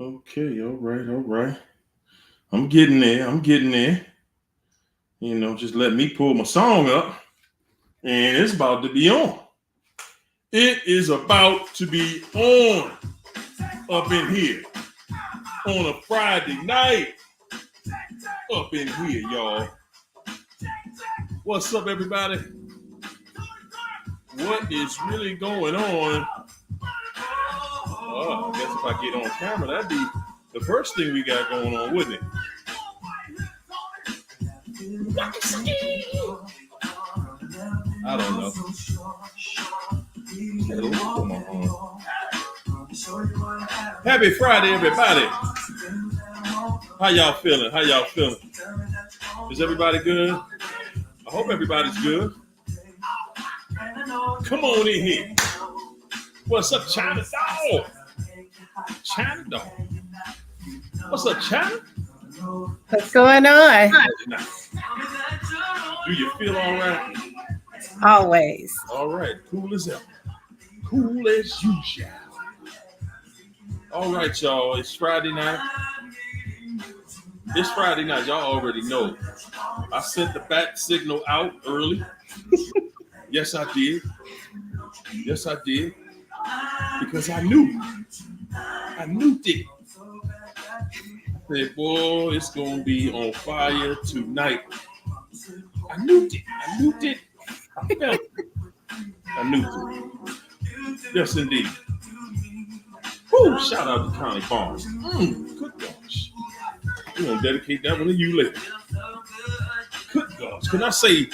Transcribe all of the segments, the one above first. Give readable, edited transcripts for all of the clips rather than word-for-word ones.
Okay, all right, all right. I'm getting there. I'm getting there. Just let me pull my song up, and it's about to be on. It is about to be on up in here on a Friday night. Up in here, y'all. What's up, everybody? What is really going on? Oh, I guess if I get on camera, that'd be the first thing we got going on, wouldn't it? I don't know. Happy Friday, everybody. How y'all feeling? How y'all feeling? Is everybody good? I hope everybody's good. Come on in here. What's up, China Dog? China Dog. What's up, China? What's going on? Do you feel all right? Always. All right. Cool as ever. Cool as usual. All right, y'all. It's Friday night. It's Friday night. Y'all already know. I sent the bat signal out early. Yes, I did. Yes, I did. Because I knew. I knew it. I said, boy, it's going to be on fire tonight. I knew it. I knew it. I felt it. I knew it. Yes, indeed. Woo, shout out to Connie Barnes. Good gosh. We're going to dedicate that one to you later. Good gosh. Can I say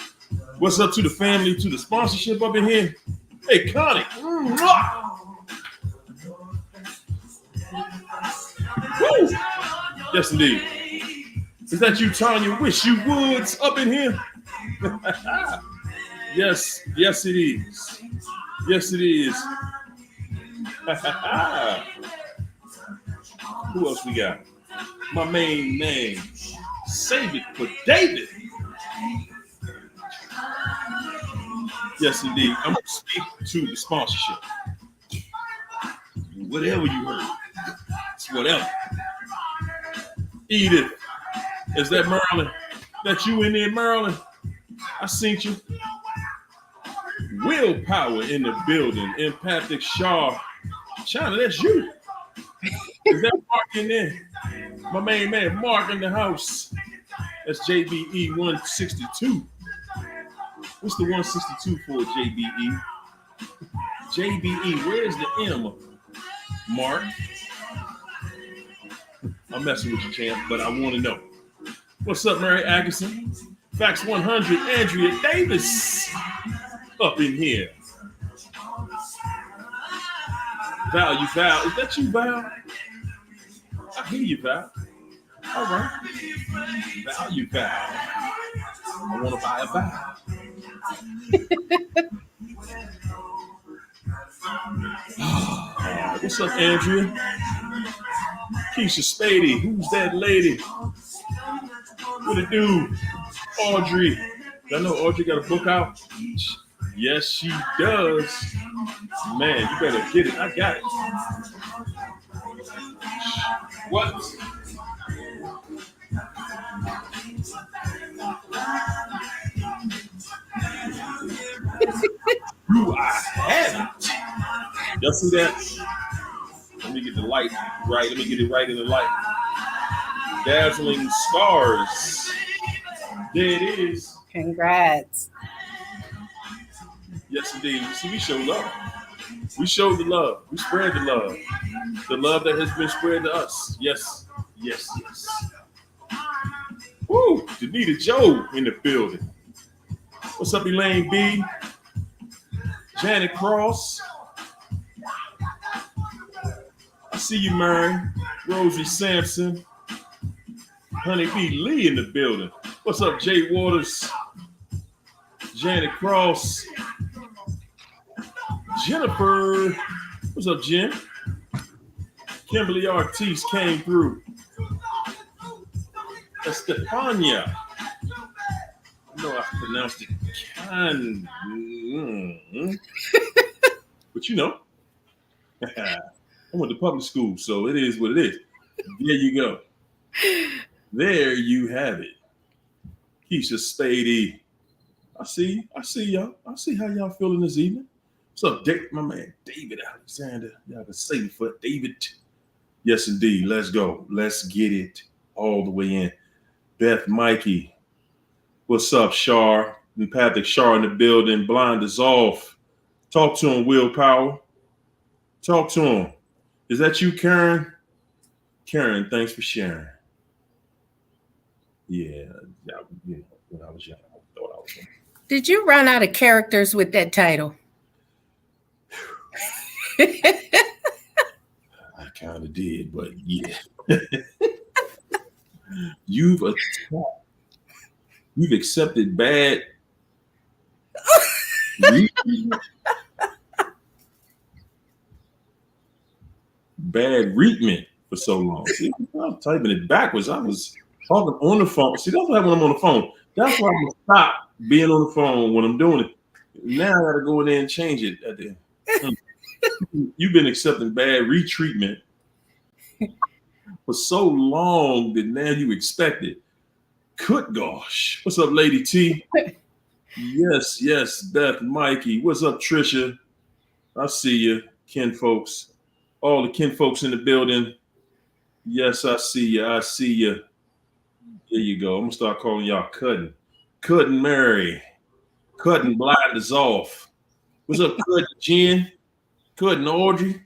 what's up to the family, to the sponsorship up in here? Hey, Connie. Woo. Yes, indeed. Is that you, Tanya? Wish you woods up in here? Yes, yes, it is. Yes, it is. Who else we got? My main man. Save it for David. Yes, indeed. I'm going to speak to the sponsorship. Whatever you heard. It's whatever. Edith. Is that Maryland? That you in there, Maryland? I seen you. Willpower in the building. Empathic Shaw. China, that's you. Is that Mark in there? My main man, Mark in the house. That's JBE 162. What's the 162 for, JBE? JBE, where's the M? Mark. I'm messing with you, champ, but I want to know. What's up, Mary Atkinson? Facts 100, Andrea Davis. Up in here. Val, you Val. Is that you, Val? I hear you, Val. All right. Val, you Val. I want to buy a Val. What's up, Andrea? Keisha Spady. Who's that lady? What it do? Audrey. I know Audrey got a book out. Yes, she does. Man, you better get it. I got it. What? Do I have it? Y'all see that? Let me get the light right. Let me get it right in the light. Dazzling Stars. There it is. Congrats. Yes, indeed. See, we show love. We show the love. We spread the love. The love that has been spread to us. Yes, yes, yes. Woo! Danita Joe in the building. What's up, Elaine B? Janet Cross. I see you, Mary. Rosie Sampson. Honey B. Lee in the building. What's up, Jay Waters? Janet Cross. Jennifer. What's up, Jen? Kimberly Ortiz came through. Estefania. I know I pronounced it kind. But you know, I went to public school, so it is what it is. There you go. There you have it. Keisha Spady. I see y'all. I see how y'all feeling this evening. What's up, Dick? My man, David Alexander. Y'all can say it for David. Yes, indeed. Let's go. Let's get it all the way in. Beth Mikey. What's up, Shar? Empathic Shar in the building. Blind is off. Talk to him, Willpower. Talk to him. Is that you, Karen? Karen, thanks for sharing. Yeah, when I was young, I thought I was young. Did you run out of characters with that title? I kind of did, but yeah. You've accepted bad treatment for so long. See, I was typing it backwards. I was talking on the phone. See, that's what happens when I'm on the phone. That's why I'm gonna stop being on the phone when I'm doing it. Now I gotta go in there and change it at the end. You've been accepting bad retreatment for so long that now you expect it. Good gosh. What's up, Lady T? Yes, Beth, Mikey. What's up, Trisha? I see you, kin folks. All the kin folks in the building. Yes, I see you. There you go. I'm gonna start calling y'all Cutting Mary. Cutting Blind is off. What's up, Cutting Jen? Cutting Audrey?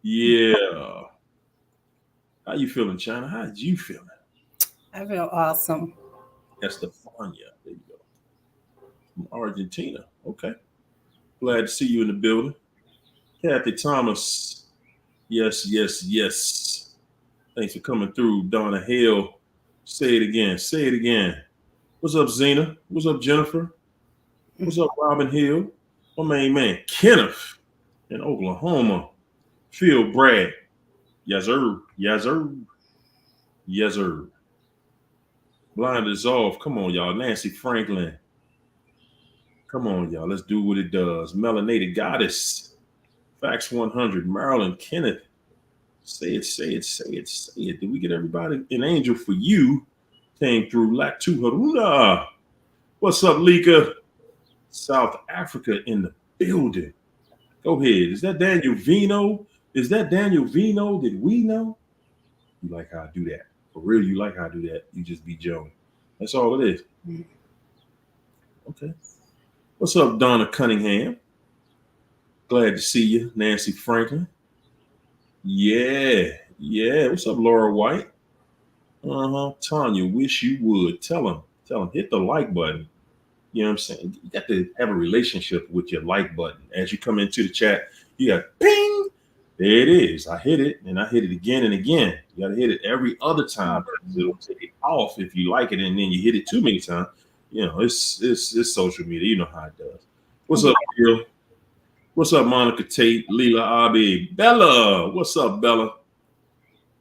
Yeah. How you feeling, China? How did you feeling? I feel awesome. Estefania. There you go. From Argentina. Okay. Glad to see you in the building. Kathy Thomas. Yes. Thanks for coming through. Donna Hale. Say it again. What's up, Zena? What's up, Jennifer? What's up, Robin Hill? My main man, Kenneth in Oklahoma. Phil Bragg. Yes, sir. Blind is off. Come on, y'all. Nancy Franklin. Come on, y'all. Let's do what it does. Melanated Goddess. Fax 100. Marilyn Kenneth. Say it. Did we get everybody? An angel for you came through. Latu Haruna. What's up, Lika? South Africa in the building. Go ahead. Is that Daniel Vino? Did we know? You like how I do that. For real, you like how I do that. You just be Joe. That's all it is. Okay. What's up, Donna Cunningham? Glad to see you. Nancy Franklin. Yeah. What's up, Laura White? Tanya, wish you would. Tell him, hit the like button. You know what I'm saying? You got to have a relationship with your like button. As you come into the chat, you got ping. There it is. I hit it, and I hit it again and again. You got to hit it every other time. It'll take it off if you like it, and then you hit it too many times. You know, it's social media. You know how it does. What's up, Bill? What's up, Monica Tate, Leela Abi, Bella? What's up, Bella?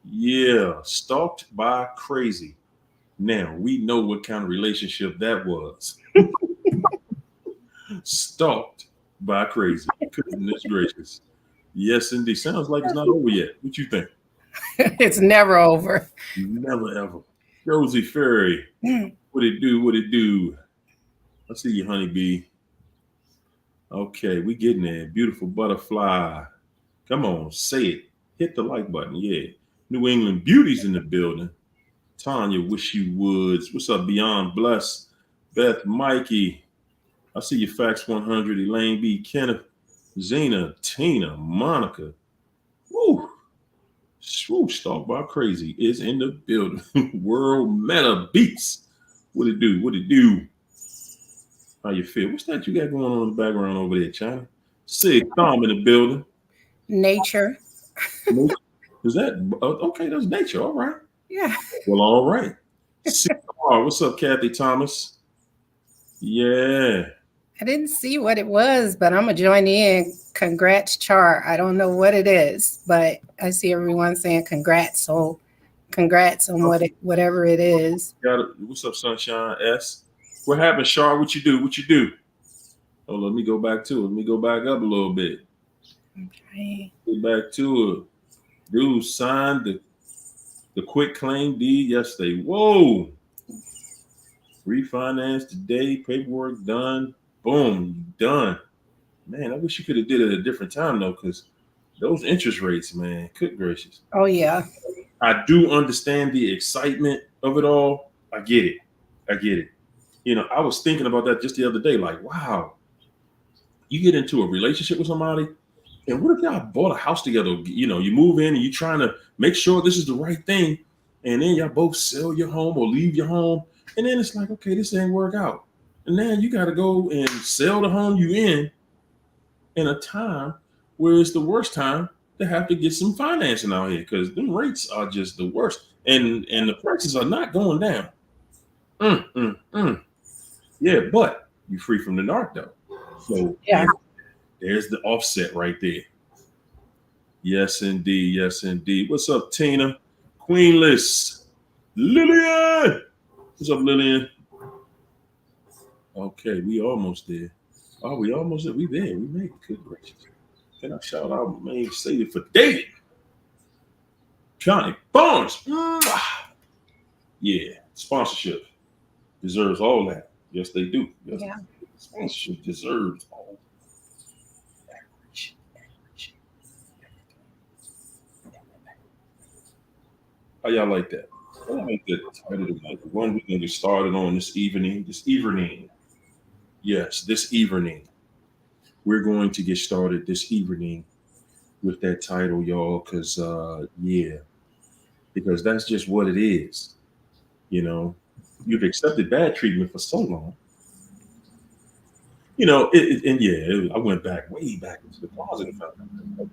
Yeah, stalked by crazy. Now we know what kind of relationship that was. Stalked by crazy. Goodness gracious. Yes, indeed. Sounds like it's not over yet. What you think? It's never over. Never ever. Rosie Ferry. What it do? I see you, honeybee. Okay, we getting there. Beautiful butterfly. Come on, say it. Hit the like button. Yeah. New England beauties in the building. Tanya, wish you would. What's up, Beyond Bless? Beth, Mikey. I see your Fax 100. Elaine B. Kenneth. Zena, Tina, Monica. Woo. Stalked by crazy is in the building. World Meta Beats. What it do? How you feel? What's that you got going on in the background over there, China? Sig Thom in the building. Nature. Is that okay? That's nature. All right. Yeah. Well, all right. What's up, Kathy Thomas? Yeah. I didn't see what it was, but I'm going to join in. Congrats, Char. I don't know what it is, but I see everyone saying congrats. So congrats on whatever it is. What's up, Sunshine S? What happened, Char? What you do? Oh, let me go back to it. Let me go back up a little bit. Okay. Get back to it. Dude signed the quick claim deed yesterday. Whoa. Refinance today, paperwork done. Boom, done. Man, I wish you could have did it at a different time though, because those interest rates, man, good gracious. Oh yeah. I do understand the excitement of it all. I get it. I get it. You know, I was thinking about that just the other day. Like, wow, you get into a relationship with somebody, and what if y'all bought a house together? You know, you move in and you're trying to make sure this is the right thing, and then y'all both sell your home or leave your home, and then it's like, okay, this ain't work out, and then you got to go and sell the home you in a time where it's the worst time to have to get some financing out here because them rates are just the worst, and the prices are not going down. Yeah, but you're free from the narc though. So Yeah. there's the offset right there. Yes, indeed. Yes, indeed. What's up, Tina? Queenless. Lillian. What's up, Lillian? Okay, we almost there. Oh, we almost there. We there. We made it. Good gracious. Can I shout out my main stated for dating? Johnny Barnes. Yeah, sponsorship deserves all that. Yes, they do. Yes, Yeah. sponsorship deserves all. How y'all like that? I like that title tonight. The one we're going to get started on this evening. Yes, this evening. We're going to get started this evening with that title, y'all, because because that's just what it is. You know, you've accepted bad treatment for so long. You know, I went back way back into the closet and found out.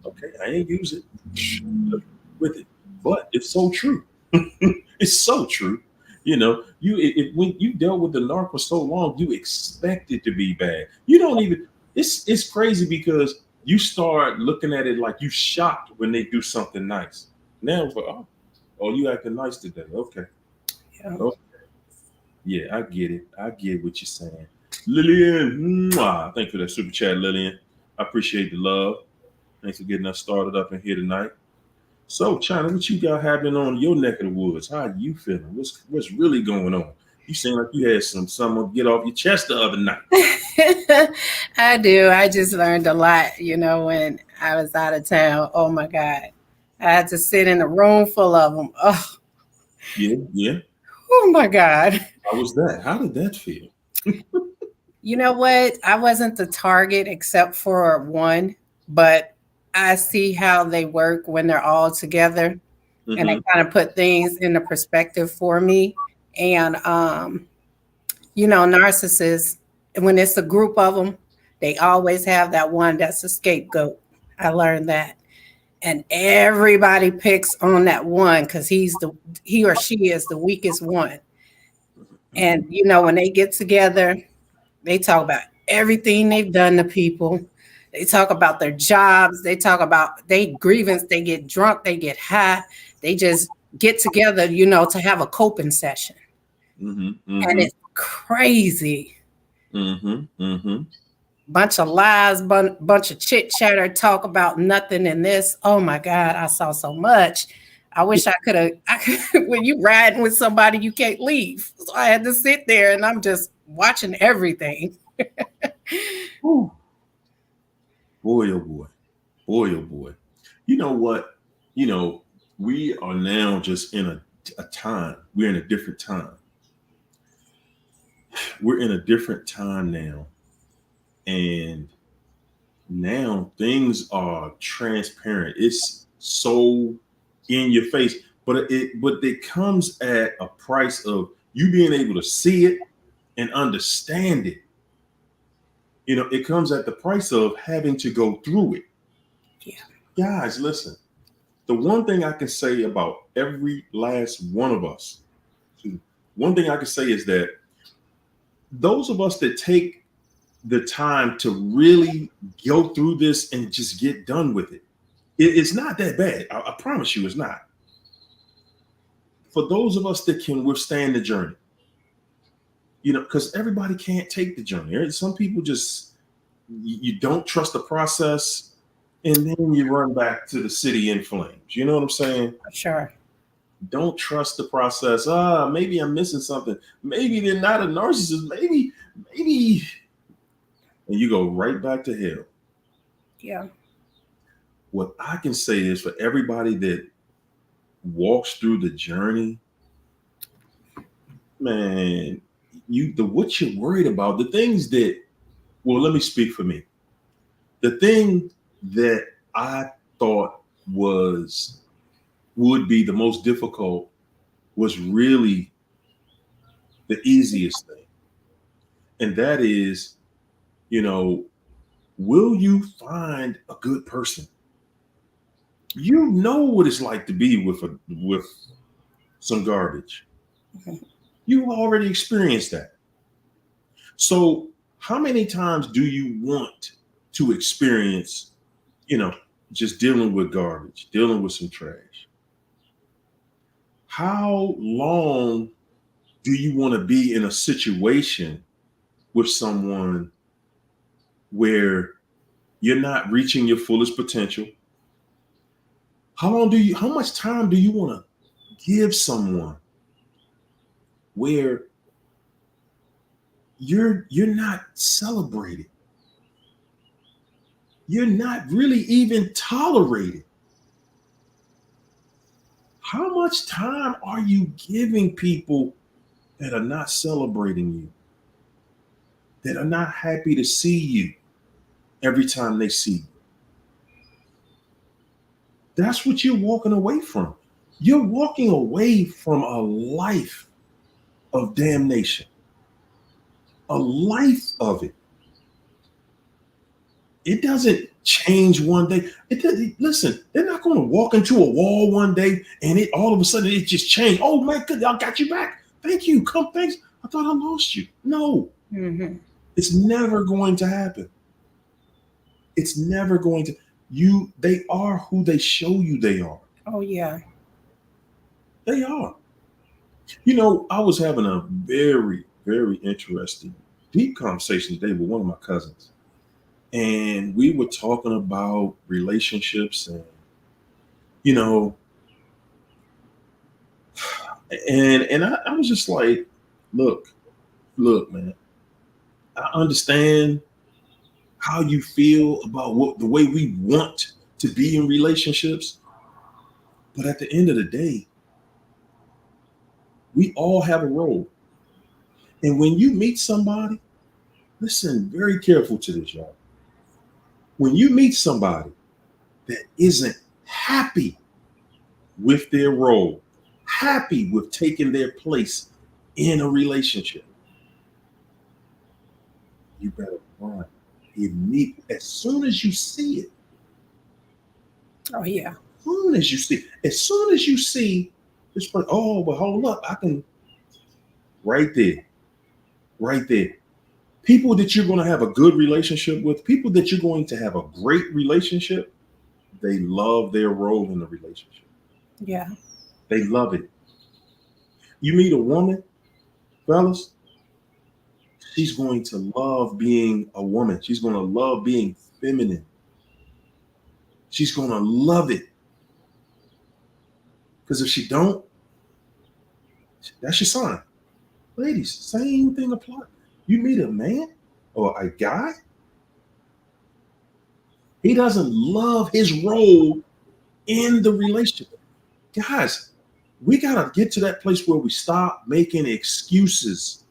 Okay, I ain't use it with it, but it's so true. It's so true. You know, when you dealt with the narc for so long, you expect it to be bad. You don't even. It's crazy because you start looking at it like you shocked when they do something nice. Now it's like, oh, you acting nice today. Okay. Yeah. Okay. Yeah, I get it. I get what you're saying. Lillian, thank you for that super chat, Lillian. I appreciate the love. Thanks for getting us started up in here tonight. So, China, what you got happening on your neck of the woods? How you feeling? What's really going on? You seem like you had something get off your chest the other night. I do. I just learned a lot, when I was out of town. Oh my God. I had to sit in a room full of them. Oh, Yeah. oh my God. How was that? How did that feel? You know what? I wasn't the target except for one, but I see how they work when they're all together. And they kind of put things into perspective for me. And, narcissists, when it's a group of them, they always have that one that's a scapegoat. I learned that. And everybody picks on that one because he or she is the weakest one. And, when they get together, they talk about everything they've done to people. They talk about their jobs. They talk about their grievance. They get drunk. They get high. They just get together, to have a coping session. And it's crazy. Bunch of lies, bunch of chit chatter, talk about nothing in this. Oh my God, I saw so much. I wish I could. When you riding with somebody, you can't leave. So I had to sit there and I'm just watching everything. Boy, oh boy. Boy, oh boy. You know what? We are now just in a time. We're in a different time. We're in a different time now. And now things are transparent. It's so in your face. But it comes at a price of you being able to see it and understand it. It comes at the price of having to go through it. Yeah. Guys, listen. The one thing I can say about every last one of us, one thing I can say is that those of us that take the time to really go through this and just get done with it, it's not that bad. I promise you it's not. For those of us that can withstand the journey, because everybody can't take the journey. Some people just, you don't trust the process. and then you run back to the city in flames. You know what I'm saying? Sure. Don't trust the process. Maybe I'm missing something. Maybe they're not a narcissist. Maybe, and you go right back to hell. Yeah. What I can say is for everybody that walks through the journey, man, what you're worried about, the things that, well, let me speak for me. The thing that I thought would be the most difficult was really the easiest thing. And that is, will you find a good person? You know what it's like to be with some garbage. Mhm. You already experienced that. So how many times do you want to experience, just dealing with garbage, dealing with some trash? How long do you want to be in a situation with someone where you're not reaching your fullest potential? How much time do you want to give someone where you're not celebrated? You're not really even tolerated. How much time are you giving people that are not celebrating you, that are not happy to see you every time they see you? That's what you're walking away from. You're walking away from a life of damnation, a life of it. It doesn't change one day. Listen, they're not going to walk into a wall one day and it all of a sudden it just changed. Oh my God, I got you back. Thank you. Come, thanks. I thought I lost you. No, It's never going to happen. It's never going to. They are who they show you they are. Oh, yeah. They are. I was having a very, very interesting, deep conversation today with one of my cousins. And we were talking about relationships and, I was just like, look, man, I understand how you feel about the way we want to be in relationships. But at the end of the day, we all have a role. And when you meet somebody, listen very careful to this, y'all. When you meet somebody that isn't happy with their role, happy with taking their place in a relationship, you better run immediately as soon as you see it. Oh, yeah. As soon as you see this person, oh, but hold up, I can, right there. People that you're going to have a good relationship with, people that you're going to have a great relationship, they love their role in the relationship. Yeah. They love it. You meet a woman, fellas, she's going to love being a woman. She's going to love being feminine. She's going to love it. Because if she don't, that's your sign. Ladies, same thing applies. You meet a man or a guy, he doesn't love his role in the relationship. Guys, we got to get to that place where we stop making excuses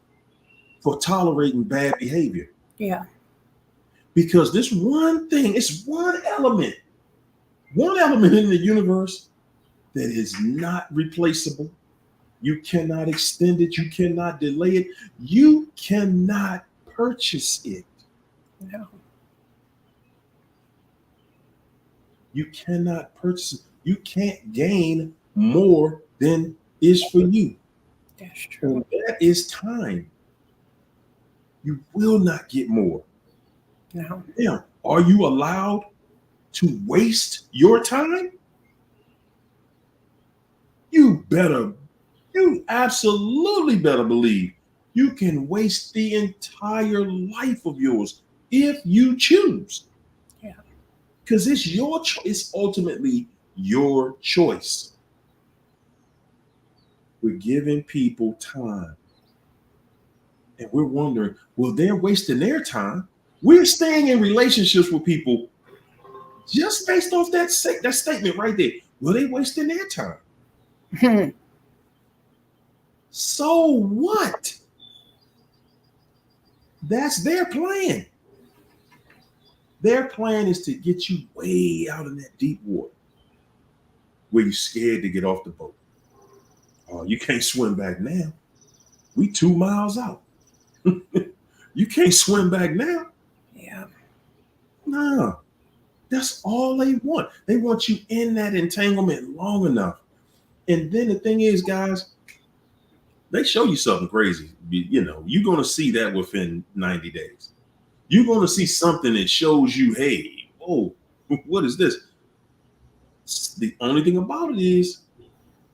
for tolerating bad behavior. Yeah. Because this one thing, it's one element in the universe that is not replaceable. You cannot extend it. You cannot delay it. You cannot purchase it. No. You cannot purchase it. You can't gain more than is for you. That's true. And that is time. You will not get more. No. Now, are you allowed to waste your time? You absolutely better believe you can waste the entire life of yours if you choose. Yeah. Because it's your choice. It's ultimately your choice. We're giving people time. And we're wondering, well, they're wasting their time. We're staying in relationships with people just based off that statement right there. Well, they wasting their time. So what? That's their plan. Their plan is to get you way out in that deep water where you're scared to get off the boat. Oh, you can't swim back now. We 2 miles out. You can't swim back now. Yeah. No, that's all they want. They want you in that entanglement long enough. And then the thing is, guys, they show you something crazy. You know, you're going to see that within 90 days. You're going to see something that shows you, hey, oh, what is this? The only thing about it is,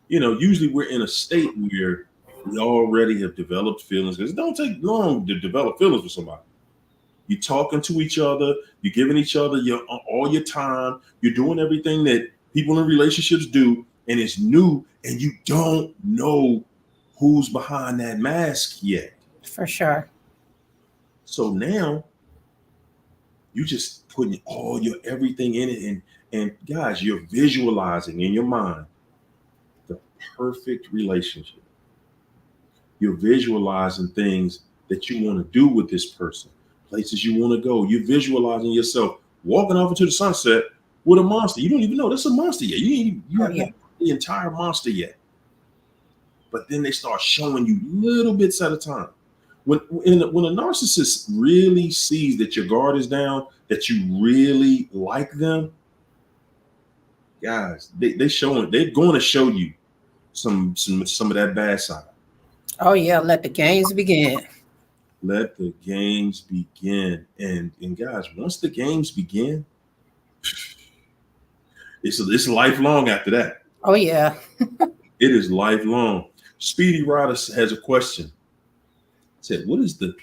you know, usually we're in a state where we already have developed feelings, because it don't take long to develop feelings with somebody. You're talking to each other, you're giving each other all your time, you're doing everything that people in relationships do, and it's new, and you don't know who's behind that mask yet. For sure. So now you just putting all your everything in it, and guys, you're visualizing in your mind the perfect relationship. You're visualizing things that you want to do with this person, places you want to go. You're visualizing yourself walking off into the sunset with a monster. You don't even know that's a monster yet. You haven't met the entire monster yet. But then they start showing you little bits at a time. When a narcissist really sees that your guard is down, that you really like them, guys, they're going to show you some of that bad side. Oh yeah, let the games begin. Let the games begin. And guys, once the games begin, it's lifelong after that. Oh yeah. It is lifelong. Speedy Rider has a question. Said, what is that,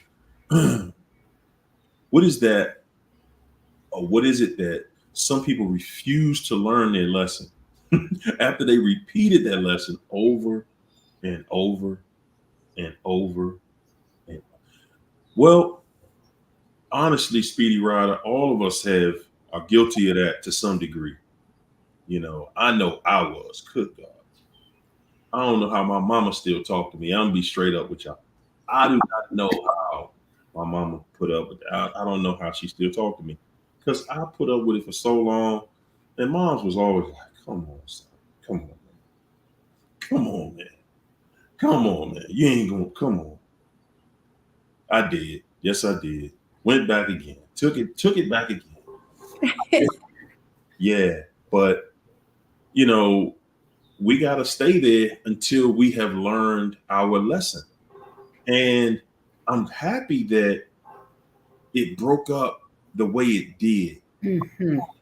or what is it that some people refuse to learn their lesson after they repeated that lesson over and over and over and over? Well, honestly, Speedy Rider, all of us are guilty of that to some degree. You know I was. Good God. I don't know how my mama still talk to me. I'm gonna be straight up with y'all. I do not know how my mama put up with that. I don't know how she still talk to me, because I put up with it for so long. And mom's was always like, come on, son. Come on, man. Come on, man. Come on, man. You ain't gonna, come on. I did. Yes, I did. Went back again. Took it back again. Yeah, but you know, we gotta stay there until we have learned our lesson. And I'm happy that it broke up the way it did.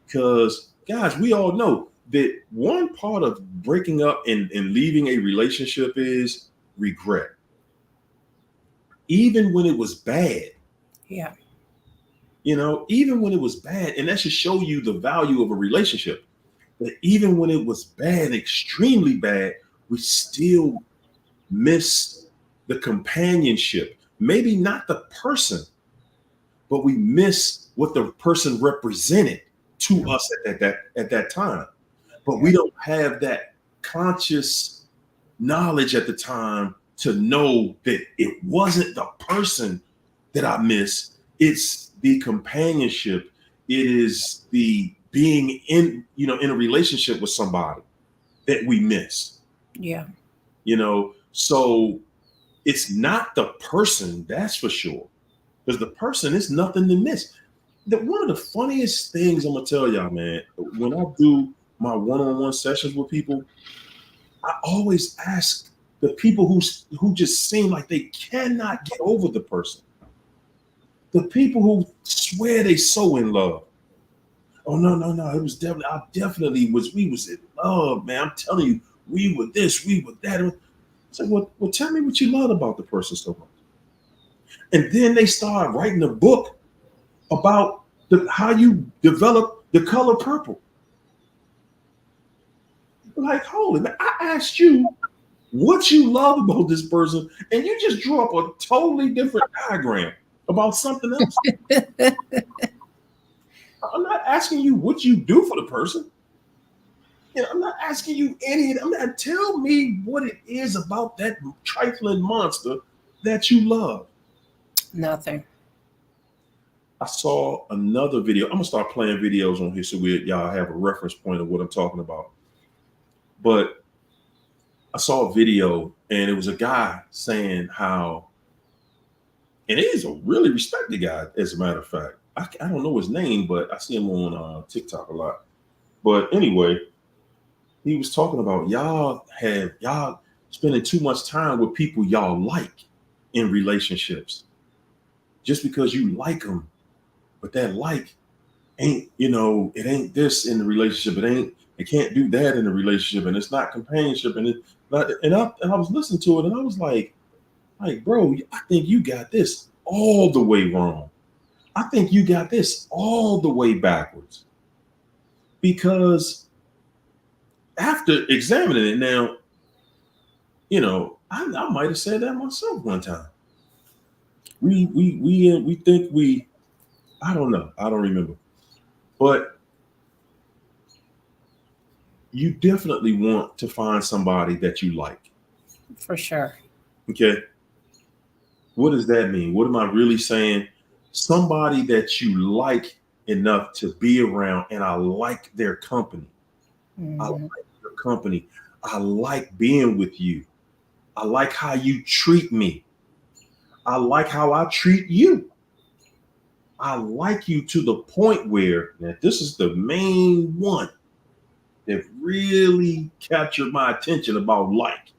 Because, guys, we all know that one part of breaking up and leaving a relationship is regret. Even when it was bad. Yeah. You know, even when it was bad, and that should show you the value of a relationship. That even when it was bad, extremely bad, we still miss the companionship. Maybe not the person, but we miss what the person represented to us at that time. But we don't have that conscious knowledge at the time to know that it wasn't the person that I miss. It's the companionship. It is the being in a relationship with somebody that we miss. Yeah. You know, so it's not the person, that's for sure. Because the person is nothing to miss. One of the funniest things I'm gonna tell y'all, man, when I do my one-on-one sessions with people, I always ask the people who just seem like they cannot get over the person. The people who swear they so in love. Oh no, it was definitely we was in love, man. I'm telling you, we were this, we were that. So, well, tell me what you love about the person so much. And then they start writing a book about how you develop The color purple. Like, holy man, I asked you what you love about this person, and you just drew up a totally different diagram about something else. I'm not asking you what you do for the person. You know, I'm not asking you any. I'm not. Tell me what it is about that trifling monster that you love. Nothing. I saw another video. I'm gonna start playing videos on here so y'all have a reference point of what I'm talking about. But I saw a video, and it was a guy saying how, and he's a really respected guy, as a matter of fact. I don't know his name, but I see him on TikTok a lot. But anyway, he was talking about y'all spending too much time with people y'all like in relationships, just because you like them, but that like ain't, it ain't this in the relationship. It can't do that in the relationship, and it's not companionship, and it's not. And I was listening to it, and I was like, bro, I think you got this all the way wrong. I think you got this all the way backwards. Because after examining it now, I might have said that myself one time. We think I don't know. I don't remember. But you definitely want to find somebody that you like. For sure. Okay. What does that mean? What am I really saying? Somebody that you like enough to be around, and I like their company. Mm-hmm. I like your company. I like being with you. I like how you treat me. I like how I treat you. I like you to the point where, now this is the main one that really captured my attention about like,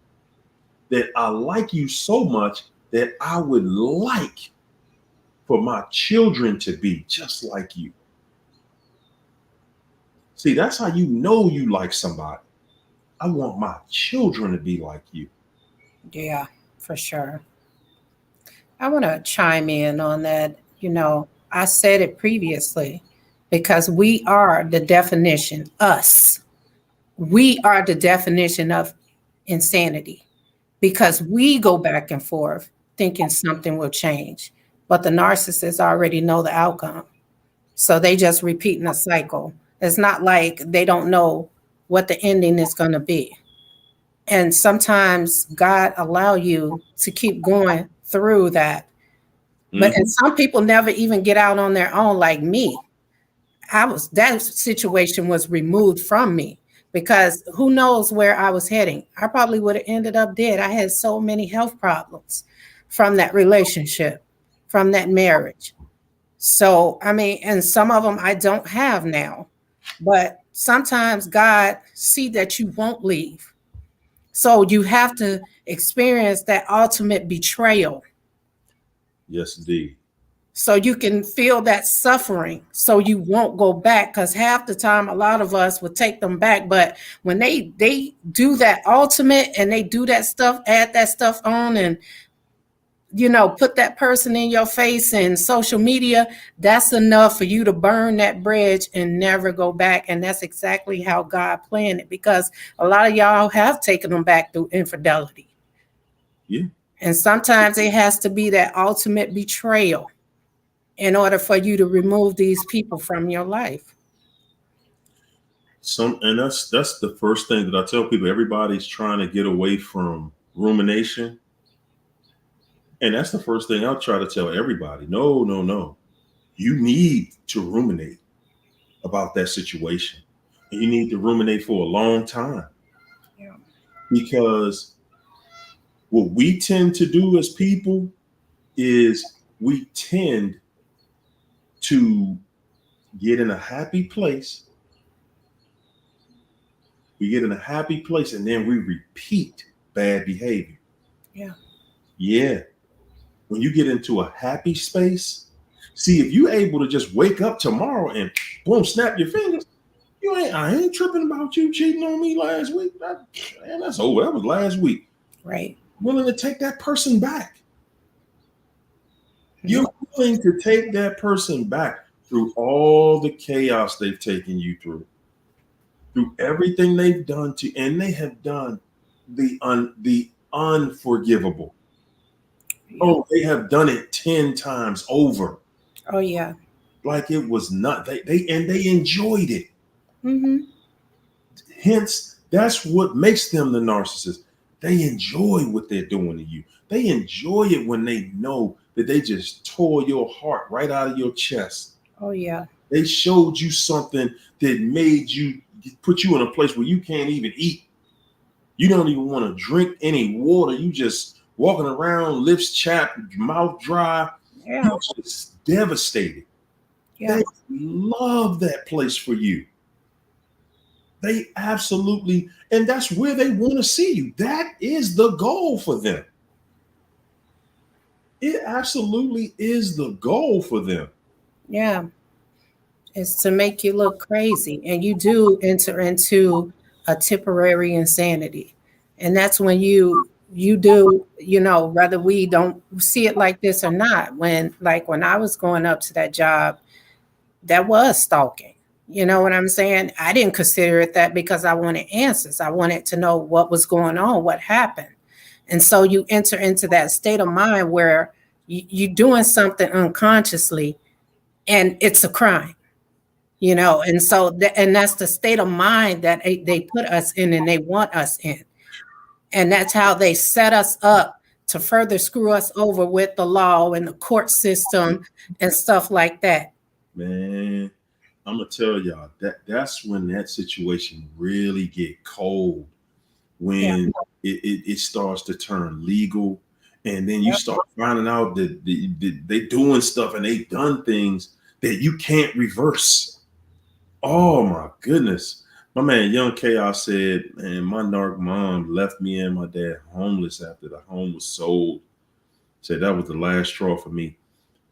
that I like you so much that I would like for my children to be just like you. See, that's how you know you like somebody. I want my children to be like you. Yeah, for sure. I want to chime in on that. I said it previously, because we are the definition, us. We are the definition of insanity, because we go back and forth thinking something will change, but the narcissists already know the outcome. So they just repeating a cycle. It's not like they don't know what the ending is going to be. And sometimes God allow you to keep going through that. But and some people never even get out on their own, like me. That situation was removed from me, because who knows where I was heading. I probably would have ended up dead. I had so many health problems from that relationship, from that marriage. So, and some of them I don't have now, but sometimes God see that you won't leave. So you have to experience that ultimate betrayal. Yes, indeed. So you can feel that suffering, so you won't go back, because half the time a lot of us would take them back. But when they do that ultimate, and they do that stuff, add that stuff on, and put that person in your face and social media, that's enough for you to burn that bridge and never go back. And that's exactly how God planned it, because a lot of y'all have taken them back through infidelity. Yeah. And sometimes it has to be that ultimate betrayal in order for you to remove these people from your life. And that's the first thing that I tell people. Everybody's trying to get away from rumination. And that's the first thing I'll try to tell everybody. No. You need to ruminate about that situation. And you need to ruminate for a long time. Yeah. Because what we tend to do as people is we tend to get in a happy place. We get in a happy place, and then we repeat bad behavior. Yeah. Yeah. When you get into a happy space, see, if you're able to just wake up tomorrow and boom, snap your fingers, I ain't tripping about you cheating on me last week. That's over. That was last week. Right. Willing to take that person back. You're willing to take that person back through all the chaos they've taken you through everything they've done to, and they have done the unforgivable. Yeah. Oh, they have done it 10 times over. Oh yeah. Like it was not, they enjoyed it. Mm-hmm. Hence, that's what makes them the narcissist. They enjoy what they're doing to you. They enjoy it when they know that they just tore your heart right out of your chest. Oh yeah. They showed you something that made you, put you in a place where you can't even eat. You don't even want to drink any water. You just walking around, lips chapped, mouth dry. Yeah. You're just devastated. Yeah. They love that place for you. They absolutely, and that's where they want to see you. That is the goal for them. It absolutely is the goal for them. Yeah. It's to make you look crazy. And you do enter into a temporary insanity. And that's when you do, you know, whether we don't see it like this or not, when I was going up to that job, that was stalking. You know what I'm saying? I didn't consider it that because I wanted answers. I wanted to know what was going on, what happened. And so you enter into that state of mind where you're doing something unconsciously and it's a crime, you know? And so, and that's the state of mind that they put us in and they want us in. And that's how they set us up to further screw us over with the law and the court system and stuff like that. Man, I'm gonna tell y'all that's when that situation really get cold, when it starts to turn legal, and then you start finding out that they doing stuff and they done things that you can't reverse. Oh my goodness. My man Young Chaos said, man, my narc mom left me and my dad homeless after the home was sold. Said that was the last straw for me.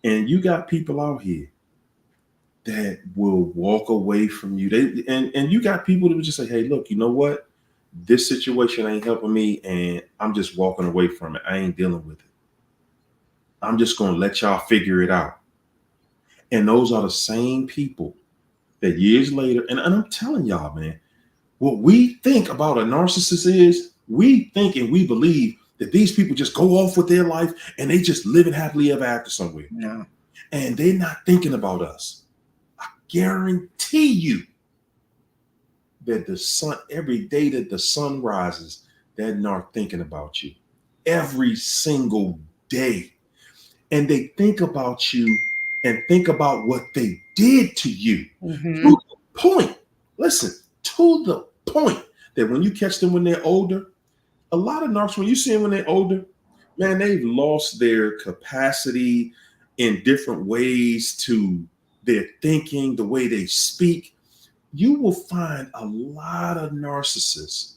And you got people out here that will walk away from you. And you got people that will just say, hey, look, you know what? This situation ain't helping me, and I'm just walking away from it. I ain't dealing with it. I'm just going to let y'all figure it out. And those are the same people that years later, and I'm telling y'all, man, what we think about a narcissist is we think and we believe that these people just go off with their life and they just living happily ever after somewhere. No. And they're not thinking about us. I guarantee you that the sun, every day that the sun rises, they're not thinking about you every single day. And they think about you and think about what they did to you. Mm-hmm. To the point, listen, to the point that when you catch them when they're older, a lot of narcs, when you see them when they're older, man, they've lost their capacity in different ways to their thinking, the way they speak. You will find a lot of narcissists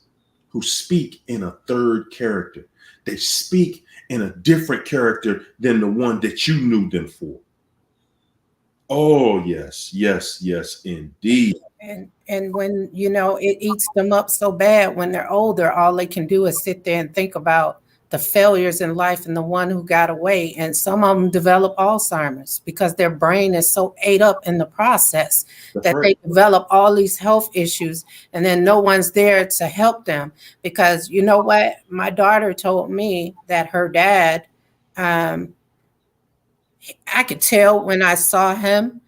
who speak in a third character. They speak in a different character than the one that you knew them for. Oh, yes, yes, yes, indeed. And when, you know, it eats them up so bad when they're older, all they can do is sit there and think about the failures in life and the one who got away. And some of them develop Alzheimer's because their brain is so ate up in the process. That's that right. They develop all these health issues, and then no one's there to help them. Because you know what? My daughter told me that her dad, I could tell when I saw him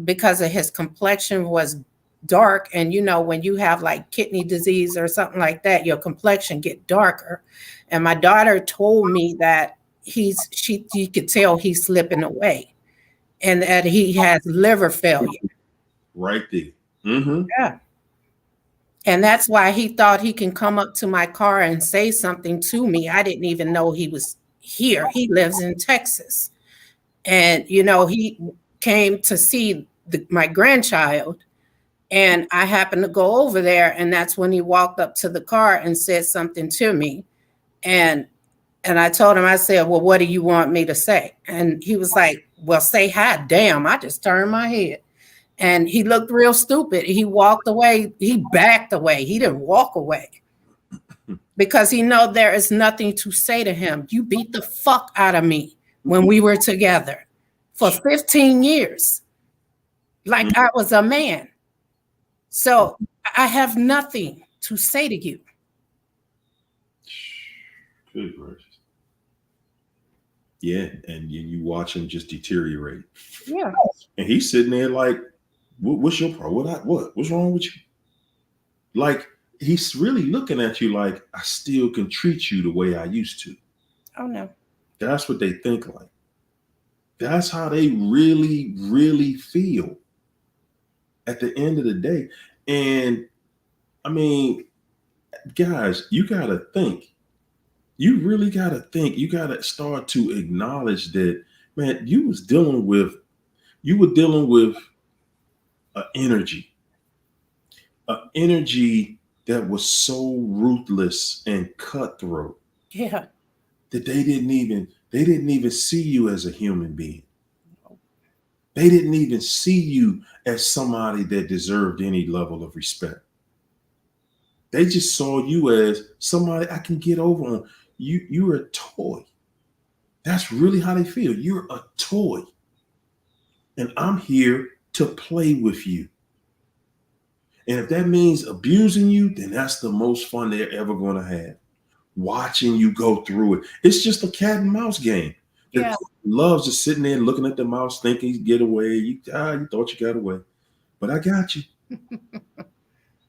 because of his complexion was dark. And, you know, when you have like kidney disease or something like that, your complexion get darker. And my daughter told me that you could tell he's slipping away and that he has liver failure. Right there. Mm-hmm. Yeah. And that's why he thought he can come up to my car and say something to me. I didn't even know he was here. He lives in Texas. And, you know, he came to see my grandchild, and I happened to go over there, and that's when he walked up to the car and said something to me. And I told him, I said, well, what do you want me to say? And he was like, well, say hi. Damn, I just turned my head. And he looked real stupid. He walked away. He backed away. He didn't walk away because he know there is nothing to say to him. You beat the fuck out of me when we were together for 15 years. like I was a man. So I have nothing to say to you. Good gracious. Yeah, and you watch him just deteriorate. Yeah. And he's sitting there like, what's your problem? What's wrong with you? Like, he's really looking at you like, I still can treat you the way I used to. Oh, no. That's what they think like. That's how they really, really feel at the end of the day. And I mean, guys, you got to think. You really got to think. You got to start to acknowledge that, man, you were dealing with an energy that was so ruthless and cutthroat. Yeah. That they didn't even see you as a human being. They didn't even see you as somebody that deserved any level of respect. They just saw you as somebody I can get over on. You're a toy. That's really how they feel. You're a toy. And I'm here to play with you. And if that means abusing you, then that's the most fun they're ever going to have. Watching you go through it. It's just a cat and mouse game. Yeah. Loves just sitting there looking at the mouse, thinking he'd get away. You thought you got away, but I got you.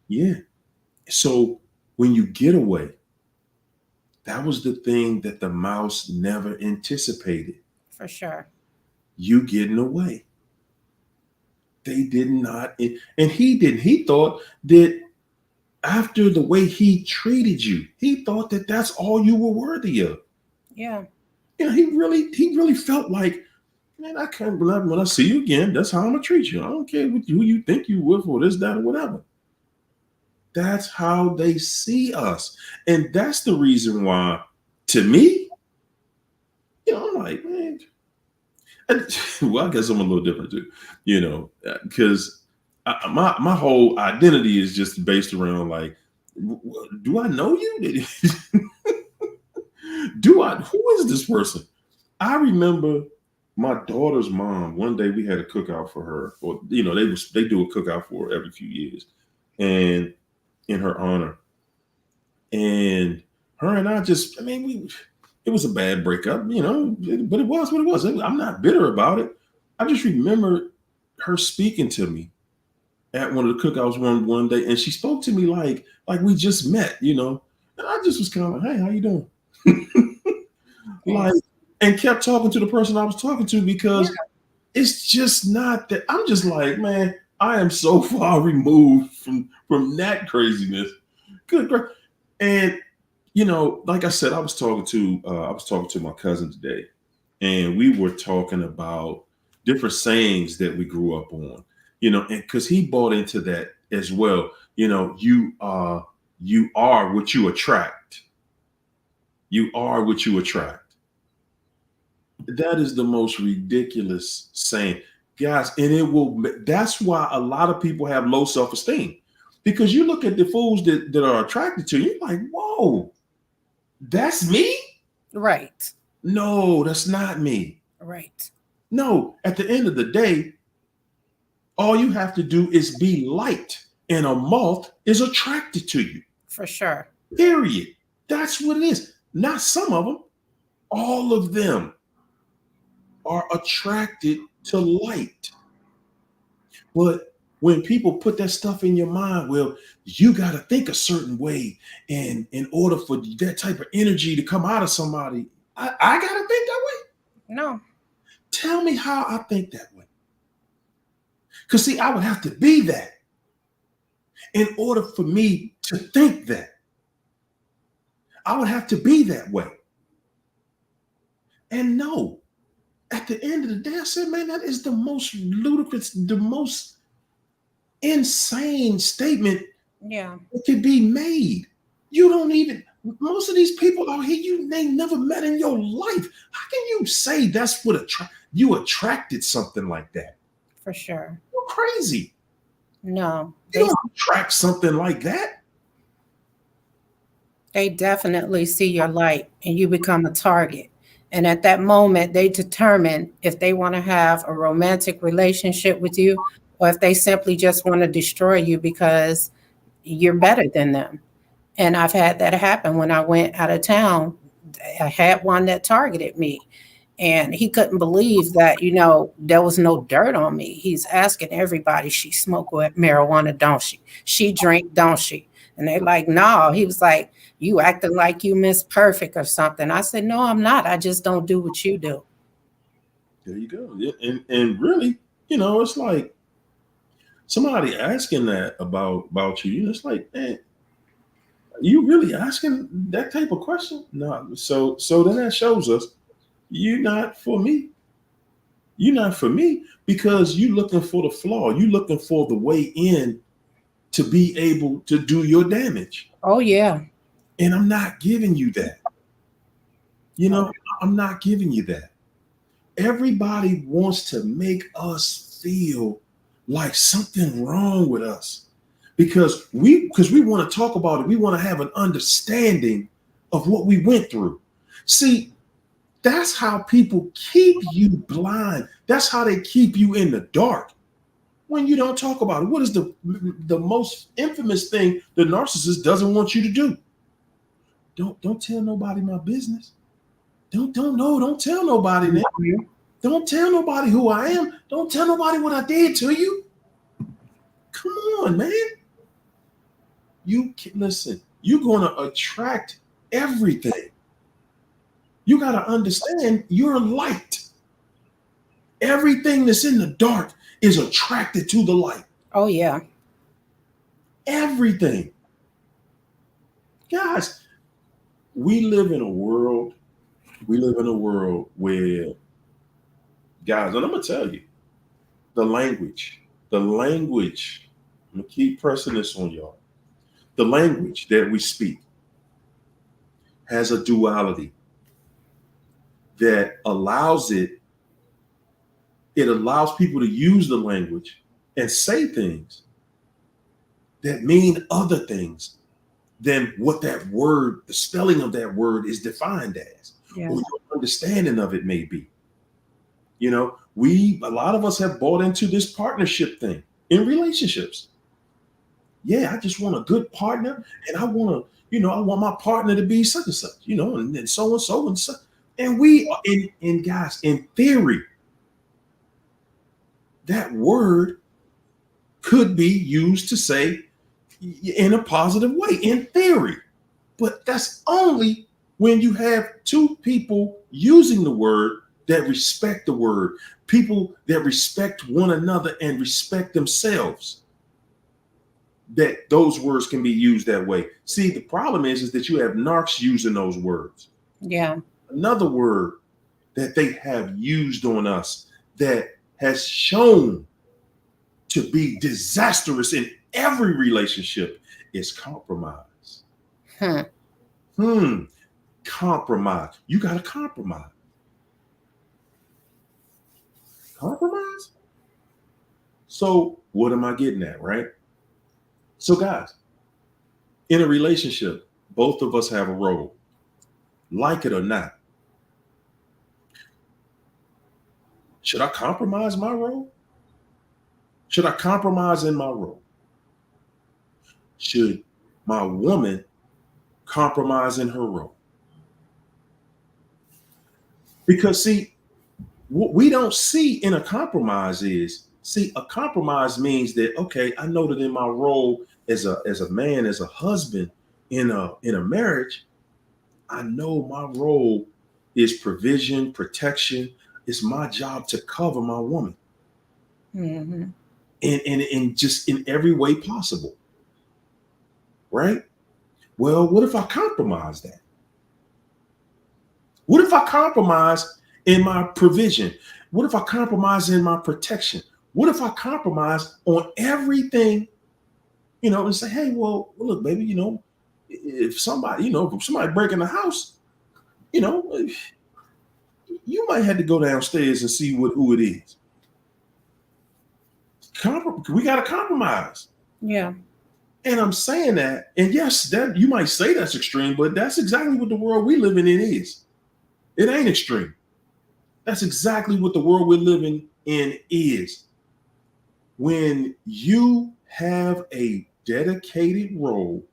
Yeah. So when you get away, that was the thing that the mouse never anticipated. For sure. You getting away. They did not, and he didn't. He thought that after the way he treated you, he thought that that's all you were worthy of. Yeah. Yeah, he really felt like, man, I can't believe when I see you again, that's how I'm gonna treat you. I don't care who you think you with or this, that, or whatever. That's how they see us. And that's the reason why, to me, I'm like, man, well, I guess I'm a little different too, because my whole identity is just based around like, do I know you? Who is this person? I remember my daughter's mom, one day we had a cookout for her, or, they do a cookout for her every few years and in her honor. And her and I just, it was a bad breakup, but it was what it was. I'm not bitter about it. I just remember her speaking to me at one of the cookouts one day, and she spoke to me like we just met, and I just was kind of like, hey, how you doing? And kept talking to the person I was talking to because it's just not that. I'm just like, man, I am so far removed from that craziness. Good. And like I said, I was talking to my cousin today, and we were talking about different sayings that we grew up on, and because he bought into that as well. You are what you attract. You are what you attract. That is the most ridiculous saying, guys. And that's why a lot of people have low self-esteem, because you look at the fools that are attracted to you, you're like, whoa, that's me? Right. No, that's not me. Right. No, at the end of the day, all you have to do is be light, and a moth is attracted to you. For sure. Period. That's what it is. Not some of them. All of them are attracted to light. But when people put that stuff in your mind, well, you got to think a certain way, and in order for that type of energy to come out of somebody, I got to think that way? No. Tell me how I think that way. Because, see, I would have to be that in order for me to think that. I would have to be that way. And no, at the end of the day, I said, man, that is the most ludicrous, the most insane statement that could be made. You don't even, most of these people out here, they never met in your life. How can you say that's what you attracted something like that? For sure. You're crazy. No. You don't attract something like that. They definitely see your light and you become a target. And at that moment, they determine if they want to have a romantic relationship with you or if they simply just want to destroy you because you're better than them. And I've had that happen when I went out of town. I had one that targeted me, and he couldn't believe that, there was no dirt on me. He's asking everybody, she smoke with marijuana, don't she? She drink, don't she? And they like, no. He was like, you acting like you Miss Perfect or something. I said, no, I'm not. I just don't do what you do. There you go. Yeah, and really, it's like somebody asking that about you. It's like, man, you really asking that type of question? No. So then that shows us you're not for me. You're not for me because you're looking for the flaw. You're looking for the way in to be able to do your damage. Oh, yeah. And I'm not giving you that. I'm not giving you that. Everybody wants to make us feel like something wrong with us because we want to talk about it. We want to have an understanding of what we went through. See, that's how people keep you blind. That's how they keep you in the dark when you don't talk about it. What is the most infamous thing the narcissist doesn't want you to do? Don't tell nobody my business. Don't tell nobody that. Don't tell nobody who I am. Don't tell nobody what I did to you. Come on, man. Listen, you're going to attract everything. You got to understand you're light. Everything that's in the dark is attracted to the light. Oh, yeah. Everything. Guys, we live in a world where, guys, and I'm going to tell you, the language, I'm going to keep pressing this on y'all. The language that we speak has a duality that allows people to use the language and say things that mean other things than what that word, the spelling of that word is defined as, or your understanding of it may be. A lot of us have bought into this partnership thing in relationships. Yeah, I just want a good partner, and I want my partner to be such and such, and so and so and so. And we are in guys, in theory, that word could be used to say in a positive way, in theory. But that's only when you have two people using the word that respect the word, people that respect one another and respect themselves, that those words can be used that way. See, the problem is that you have narcs using those words. Yeah. Another word that they have used on us that has shown to be disastrous in every relationship is compromise. Compromise. You got to compromise. Compromise? So what am I getting at, right? So guys, in a relationship, both of us have a role, like it or not. Should I compromise my role? Should I compromise in my role? Should my woman compromise in her role? Because see, what we don't see in a compromise is, a compromise means that, okay, I know that in my role as a man, as a husband in a marriage, I know my role is provision, protection. It's my job to cover my woman. Mm-hmm. And just in every way possible. Right? Well, what if I compromise that? What if I compromise in my provision? What if I compromise in my protection? What if I compromise on everything, and say, hey, well, look, baby, if somebody break in the house, you might have to go downstairs and see who it is. We got to compromise. Yeah. And I'm saying that, and yes, that you might say that's extreme, but that's exactly what the world we living in is. It ain't extreme. That's exactly what the world we're living in is. when you have a dedicated role,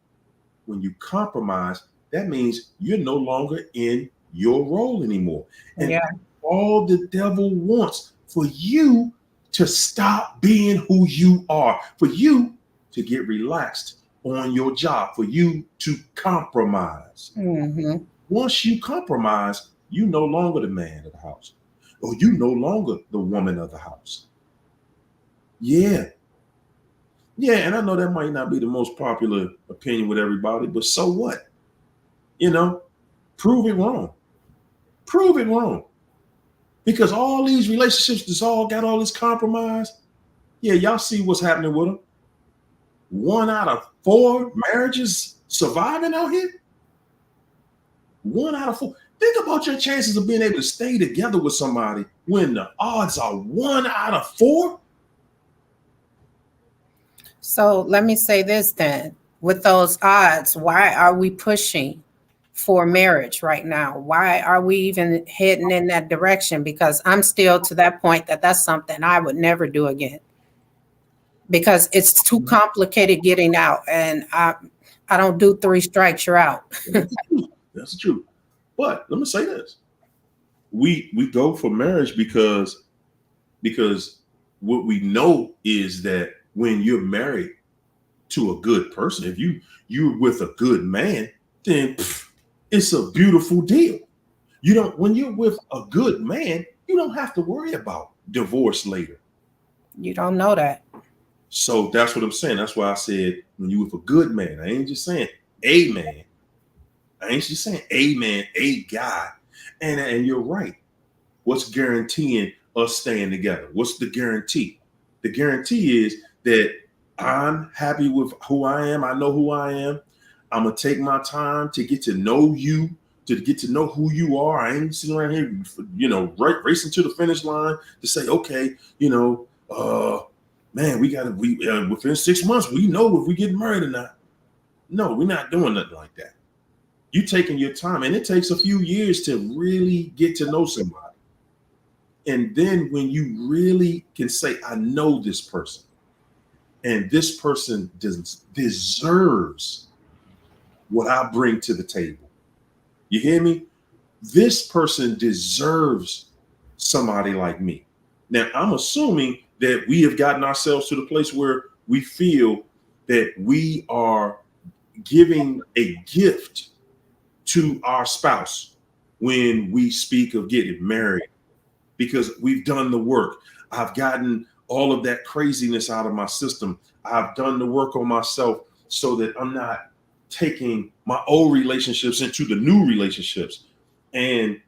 when you compromise, that means you're no longer in your role anymore. And Yeah. all the devil wants for you to stop being who you are, for you to get relaxed on your job, for you to compromise. Mm-hmm. Once you compromise, you no longer the man of the house, or you no longer the woman of the house. Yeah. Yeah, and I know that might not be the most popular opinion with everybody, but so what? You know, prove it wrong. Prove it wrong. Because all these relationships that's all got all this compromise, yeah, y'all see what's happening with them. 1 out of 4 marriages surviving out here. 1 out of 4. Think about your chances of being able to stay together with somebody when the odds are 1 out of 4. So let me say this then. With those odds, why are we pushing for marriage right now? Why are we even heading in that direction? Because I'm still to that point that that's something I would never do again. Because it's too complicated getting out, and I don't do 3 strikes, you're out. That's the truth. But let me say this: we go for marriage because what we know is that when you're married to a good person, if you're with a good man, then it's a beautiful deal. You don't, when you're with a good man, you don't have to worry about divorce later. You don't know that. So that's what I'm saying. That's why I said when you with a good man, I ain't just saying a man. I ain't just saying a man, a guy. And you're right. What's guaranteeing us staying together? What's the guarantee? The guarantee is that I'm happy with who I am. I know who I am. I'm going to take my time to get to know you, to get to know who you are. I ain't sitting around here, racing to the finish line to say, okay, man, within 6 months, we know if we get married or not. No, we're not doing nothing like that. You taking your time, and it takes a few years to really get to know somebody. And then when you really can say, I know this person, and this person deserves what I bring to the table. You hear me? This person deserves somebody like me. Now, I'm assuming that we have gotten ourselves to the place where we feel that we are giving a gift to our spouse when we speak of getting married, because we've done the work. I've gotten all of that craziness out of my system. I've done the work on myself so that I'm not taking my old relationships into the new relationships. And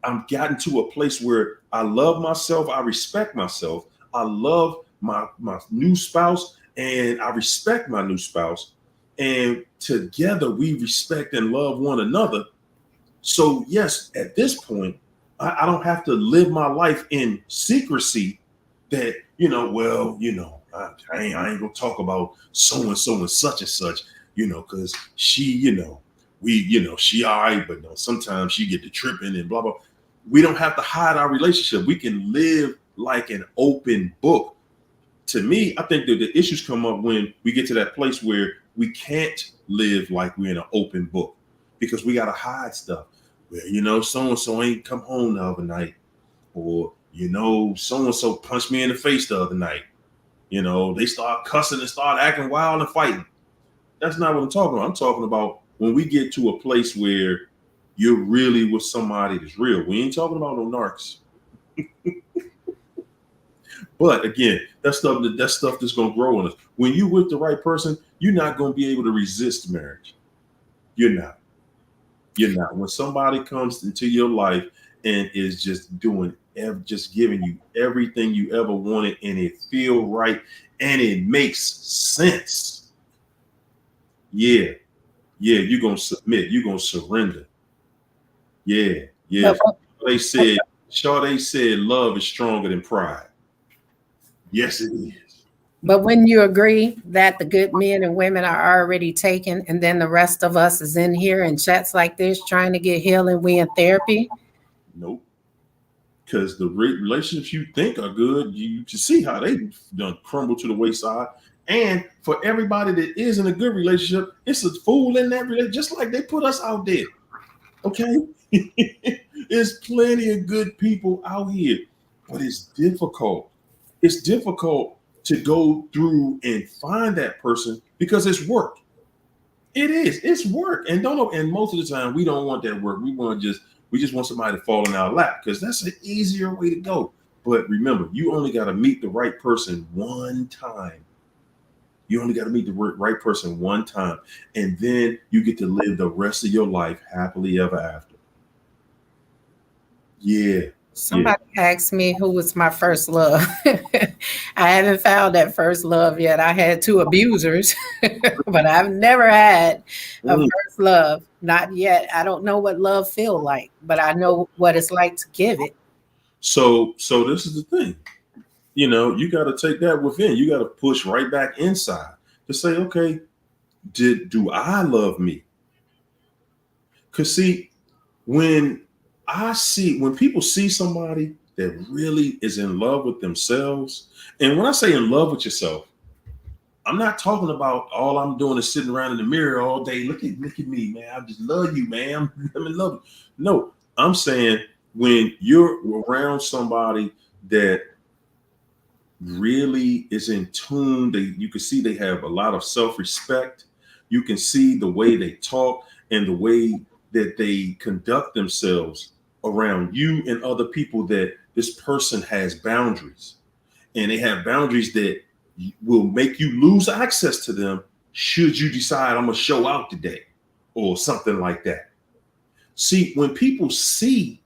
I'm gotten to a place where I love myself. I respect myself. I love my new spouse, and I respect my new spouse. And together we respect and love one another. So yes, at this point, I don't have to live my life in secrecy that, I ain't gonna talk about so-and-so and such and such, because she, she all right, but no, sometimes she get to tripping and blah, blah. We don't have to hide our relationship. We can live like an open book. To me, I think that the issues come up when we get to that place where we can't live like we're in an open book because we got to hide stuff. Well, so-and-so ain't come home the other night, or, so-and-so punched me in the face the other night. They start cussing and start acting wild and fighting. That's not what I'm talking about. I'm talking about when we get to a place where you're really with somebody that's real. We ain't talking about no narcs. But again, that's stuff that's going to grow on us. When you're with the right person, you're not going to be able to resist marriage. You're not. When somebody comes into your life and is just giving you everything you ever wanted, and it feel right and it makes sense. Yeah, you're going to submit. You're going to surrender. Yeah. Sade said love is stronger than pride. Yes, it is. But when you agree that the good men and women are already taken, and then the rest of us is in here in chats like this trying to get healing, we in therapy. Nope. because the relationships you think are good, you can see how they done crumble to the wayside. And for everybody that is in a good relationship, it's a fool in that relationship, just like they put us out there. Okay? There's plenty of good people out here, but it's difficult. It's difficult to go through and find that person because it's work. It is. It's work. And don't know. And most of the time, we don't want that work. We just want somebody to fall in our lap because that's an easier way to go. But remember, you only got to meet the right person one time. You only got to meet the right person one time, and then you get to live the rest of your life happily ever after. Yeah. Somebody asked me who was my first love. I haven't found that first love yet. I had 2 abusers, but I've never had a first love. Not yet. I don't know what love feels like, but I know what it's like to give it. So this is the thing. You know, you got to take that within. You got to push right back inside to say, okay, do I love me? Because see, when people see somebody that really is in love with themselves, and when I say in love with yourself, I'm not talking about all I'm doing is sitting around in the mirror all day. Look at me, man. I just love you, man. I'm in love. No, I'm saying when you're around somebody that really is in tune, you can see they have a lot of self-respect. You can see the way they talk and the way that they conduct themselves around you and other people, that this person has boundaries, and they have boundaries that will make you lose access to them should you decide I'm gonna show out today or something like that. See, when people see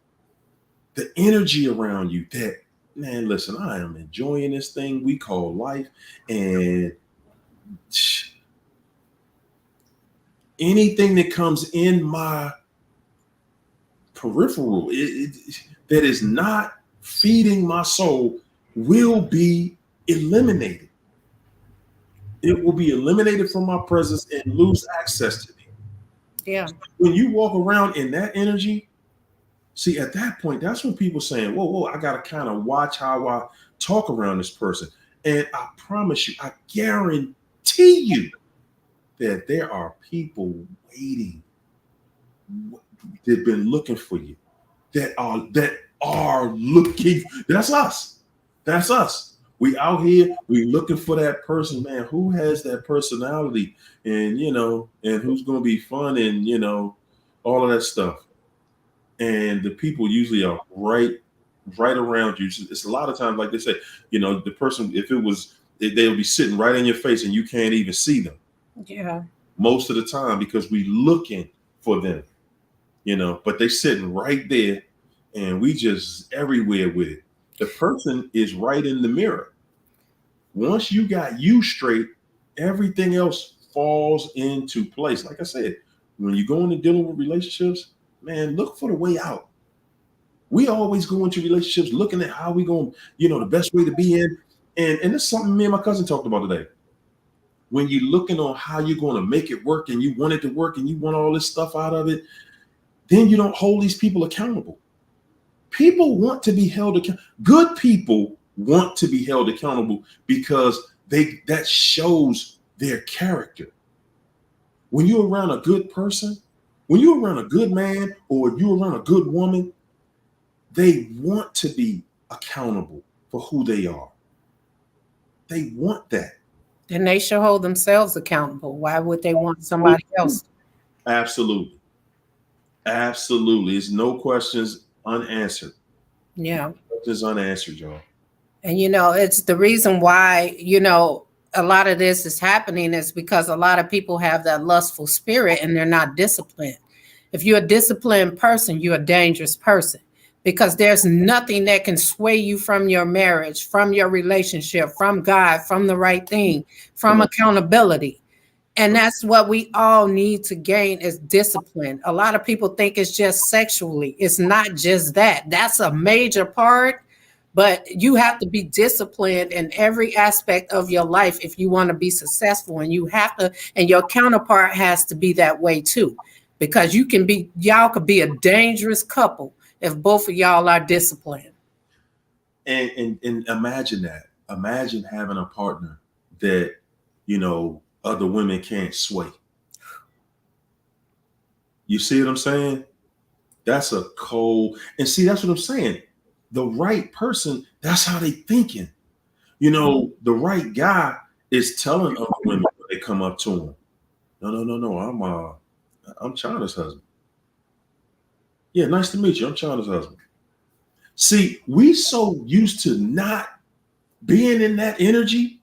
the energy around you, that, man, listen, I am enjoying this thing we call life, and anything that comes in my peripheral that is not feeding my soul will be eliminated. It will be eliminated from my presence and lose access to me. Yeah. When you walk around in that energy, see, at that point, that's when people saying, whoa, I got to kind of watch how I talk around this person. And I promise you, I guarantee you that there are people waiting. They've been looking for you, that are looking. That's us. That's us. We out here, we looking for that person, man, who has that personality, and and who's going to be fun, and all of that stuff. And the people usually are right around you. It's a lot of times, like they say, the person, they'll be sitting right in your face and you can't even see them. Yeah. Most of the time, because we looking for them, but they sitting right there, and we just everywhere with it. The person is right in the mirror. Once you got you straight, everything else falls into place. Like I said, when you go into dealing with relationships, man, look for the way out. We always go into relationships looking at how we going, the best way to be in. And this is something me and my cousin talked about today. When you're looking on how you're going to make it work, and you want it to work, and you want all this stuff out of it, then you don't hold these people accountable. People want to be held accountable. Good people want to be held accountable because that shows their character. When you're around a good person, when you're around a good man, or you're around a good woman, they want to be accountable for who they are. They want that. Then they should hold themselves accountable. Why would they want somebody else? Absolutely. Absolutely. It's no questions unanswered. Yeah. Questions unanswered, y'all. And, it's the reason why, a lot of this is happening is because a lot of people have that lustful spirit and they're not disciplined. If you're a disciplined person, you're a dangerous person, because there's nothing that can sway you from your marriage, from your relationship, from God, from the right thing, from accountability. And that's what we all need to gain, is discipline. A lot of people think it's just sexually. It's not just that. That's a major part. But you have to be disciplined in every aspect of your life if you want to be successful. And and your counterpart has to be that way too, because y'all could be a dangerous couple if both of y'all are disciplined. And imagine that. Imagine having a partner that, you know, other women can't sway. You see what I'm saying? That's a cold. And see, that's what I'm saying. The right person, that's how they thinking. You know, the right guy is telling other women when they come up to him, no, I'm China's husband. Yeah, nice to meet you. I'm China's husband. See, we so used to not being in that energy.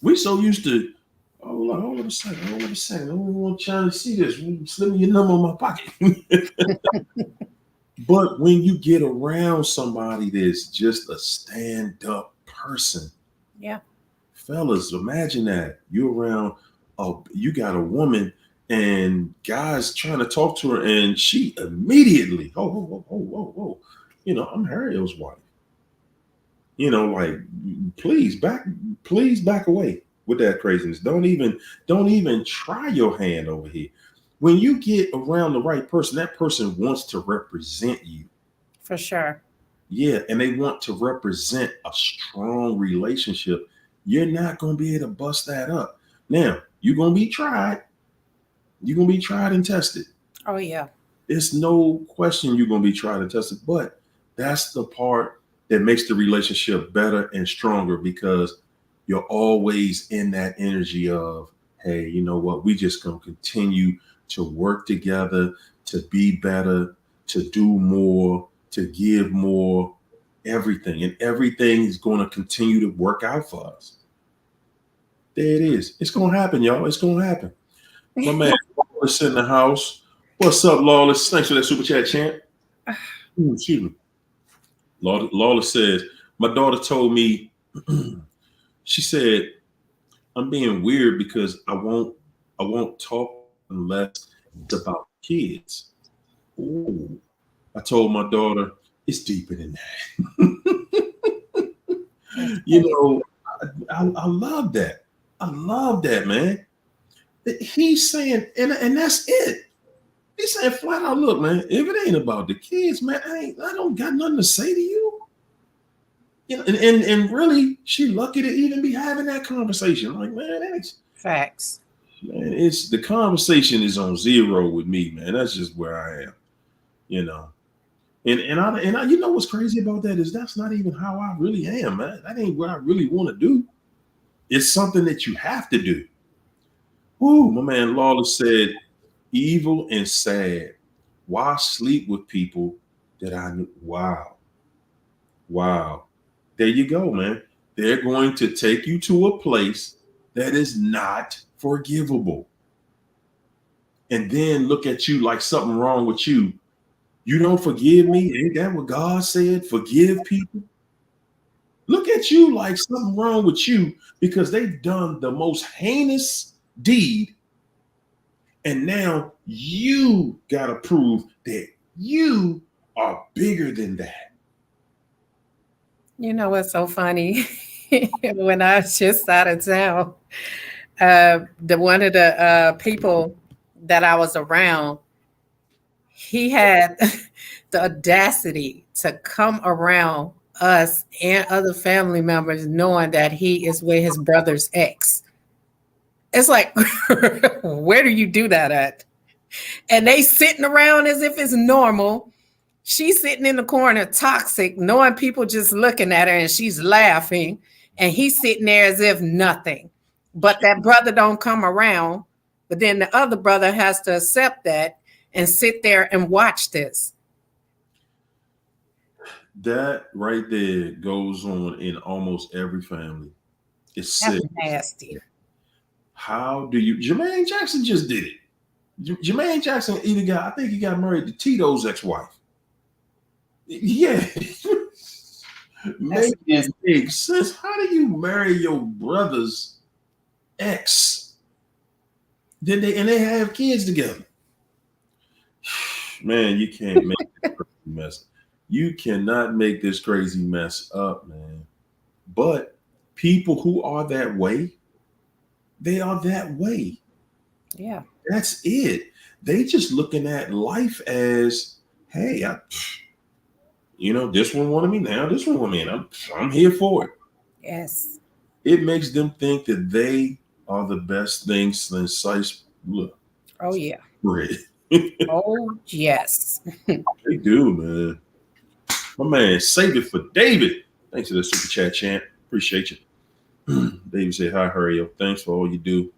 We so used to, hold on a second. I don't want China to see this. Slip me your number in my pocket. But when you get around somebody that's just a stand-up person, Yeah. fellas, imagine that you're around. You got a woman and guys trying to talk to her, and she immediately, whoa, you know, I'm Harriel's wife. You know, like, please back away with that craziness. Don't even try your hand over here. When you get around the right person, that person wants to represent you. For sure. Yeah, and they want to represent a strong relationship. You're not going to be able to bust that up. Now, you're going to be tried. You're going to be tried and tested. Oh, yeah. It's no question you're going to be tried and tested, but that's the part that makes the relationship better and stronger, because you're always in that energy of, hey, you know what? We just going to continue to work together, to be better, to do more, to give more, everything. And everything is going to continue to work out for us. There it is. It's going to happen, y'all. It's going to happen. My man, Lawless in the house. What's up, Lawless? Thanks for that super chat, champ. Excuse me. Lawless says, my daughter told me, she said, I'm being weird because I won't talk unless it's about kids. Ooh. I told my daughter, it's deeper than that. You know, I love that. I love that, man. He's saying, and that's it. He's saying flat out, look, man, if it ain't about the kids, man, I don't got nothing to say to you. You know, and really, she lucky to even be having that conversation. Like, man, that's facts. Man, it's the conversation is on zero with me, man. That's just where I am, you know. And I, you know what's crazy about that is that's not even how I really am, man. That ain't what I really want to do. It's something that you have to do. Woo, my man Lawless said, evil and sad. Why sleep with people that I knew? Wow. There you go, man. They're going to take you to a place that is not forgivable. And then look at you like something wrong with you. You don't forgive me? Ain't that what God said? Forgive people? Look at you like something wrong with you because they've done the most heinous deed. And now you got to prove that you are bigger than that. You know what's so funny? When I was just out of town, one of the people that I was around, he had the audacity to come around us and other family members knowing that he is with his brother's ex. It's like, where do you do that at? And they sitting around as if it's normal. She's sitting in the corner toxic, knowing people just looking at her, and she's laughing. And he's sitting there as if nothing. But that brother don't come around. But then the other brother has to accept that and sit there and watch this. That right there goes on in almost every family. It's sick. Nasty. How do you? Jermaine Jackson just did it. Jermaine Jackson I think he got married to Tito's ex-wife. Yeah. Make it make sense. How do you marry your brother's ex? They have kids together? Man, you can't make this crazy mess. You cannot make this crazy mess up, man. But people who are that way, they are that way. Yeah. That's it. They just looking at life as, hey, You know, this one wanted me now. This one wanted me, and I'm here for it. Yes. It makes them think that they are the best thing since sliced Oh yeah. bread. Oh yes. They do, man. My man, save it for David. Thanks for the super chat, champ. Appreciate you. David said, "Hi, Harry. Thanks for all you do.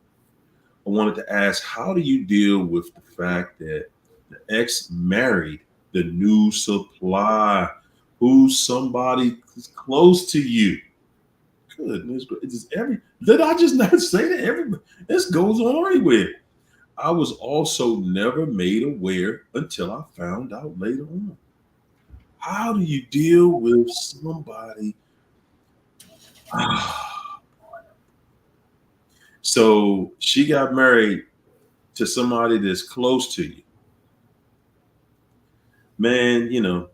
I wanted to ask, how do you deal with the fact that the ex married the new supply, who's somebody close to you?" Goodness, did I just not say that? This goes on everywhere. I was also never made aware until I found out later on. How do you deal with somebody? So she got married to somebody that's close to you. Man, you know,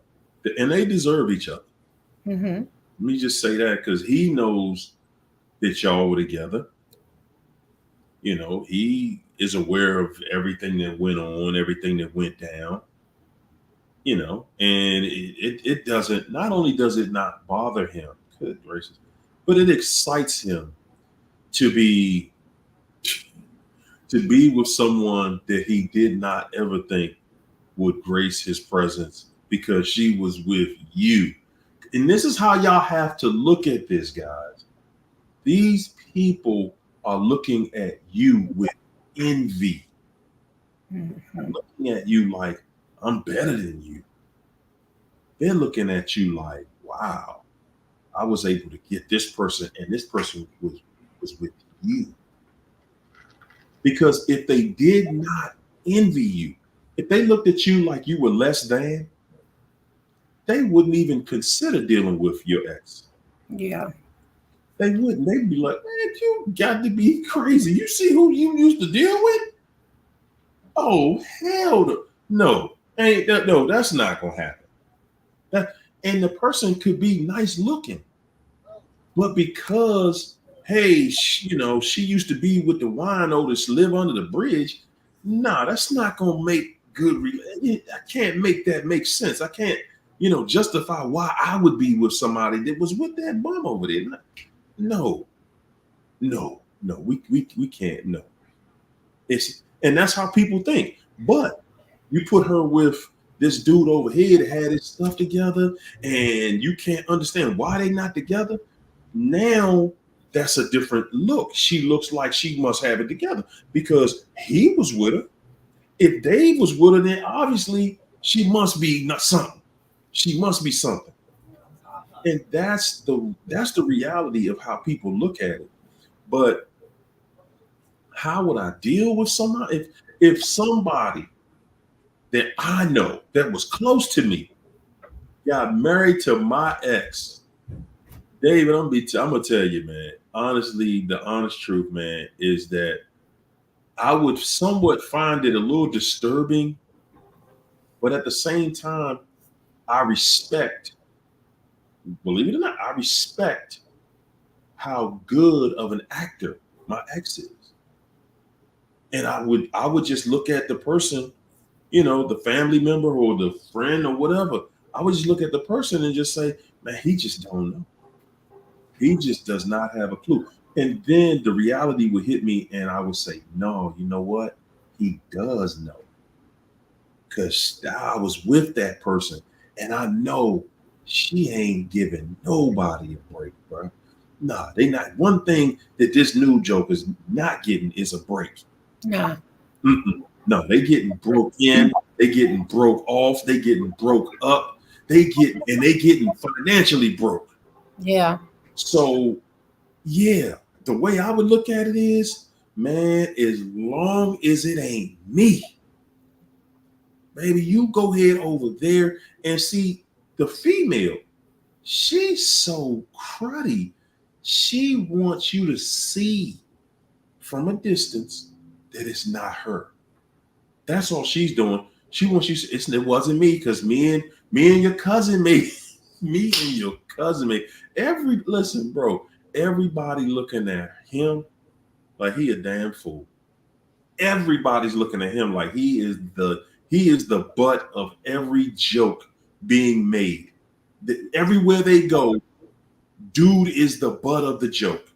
and they deserve each other. Mm-hmm. Let me just say that because he knows that y'all were together. You know, he is aware of everything that went on, everything that went down. You know, and it doesn't. Not only does it not bother him, good gracious, but it excites him to be with someone that he did not ever think would grace his presence because she was with you. And this is how y'all have to look at this, guys. These people are looking at you with envy. Mm-hmm. Looking at you like, I'm better than you. They're looking at you like, wow, I was able to get this person, and this person was with you. Because if they did not envy you, if they looked at you like you were less than, they wouldn't even consider dealing with your ex. Yeah. They wouldn't. They'd be like, man, you got to be crazy. You see who you used to deal with? Oh, hell no. No, no, that's not gonna happen. And the person could be nice looking, but because she used to be with the winos, live under the bridge. Nah, that's not gonna make good. I can't make that make sense. I can't, justify why I would be with somebody that was with that bum over there. No, no, no, we can't. No, and that's how people think. But you put her with this dude over here that had his stuff together, and you can't understand why they not together. Now that's a different look. She looks like she must have it together because he was with her. If Dave was with her, then obviously she must be not something. She must be something. And that's the reality of how people look at it. But how would I deal with somebody if somebody that I know that was close to me got married to my ex? David, I'm gonna tell you, man. Honestly, the honest truth, man, is that I would somewhat find it a little disturbing, but at the same time, I respect, believe it or not, I respect how good of an actor my ex is. And I would just look at the person, the family member or the friend or whatever. I would just look at the person and just say, man, he just don't know. He just does not have a clue. And then the reality would hit me and I would say, no, you know what? He does know. Because I was with that person and I know she ain't giving nobody a break, bro. Nah, they not. One thing that this new joke is not getting is a break. Nah. No, they getting broke in, they getting broke off, they getting broke up, they getting financially broke. Yeah. So yeah, the way I would look at it is, man, as long as it ain't me, baby, you go ahead over there and see the female. She's so cruddy. She wants you to see from a distance that it's not her. That's all she's doing. She wants you. It wasn't me because me and your cousin made me and your cousin made listen, bro. Everybody looking at him like he a damn fool. Everybody's looking at him like he is the butt of every joke being made. Everywhere they go, dude is the butt of the joke.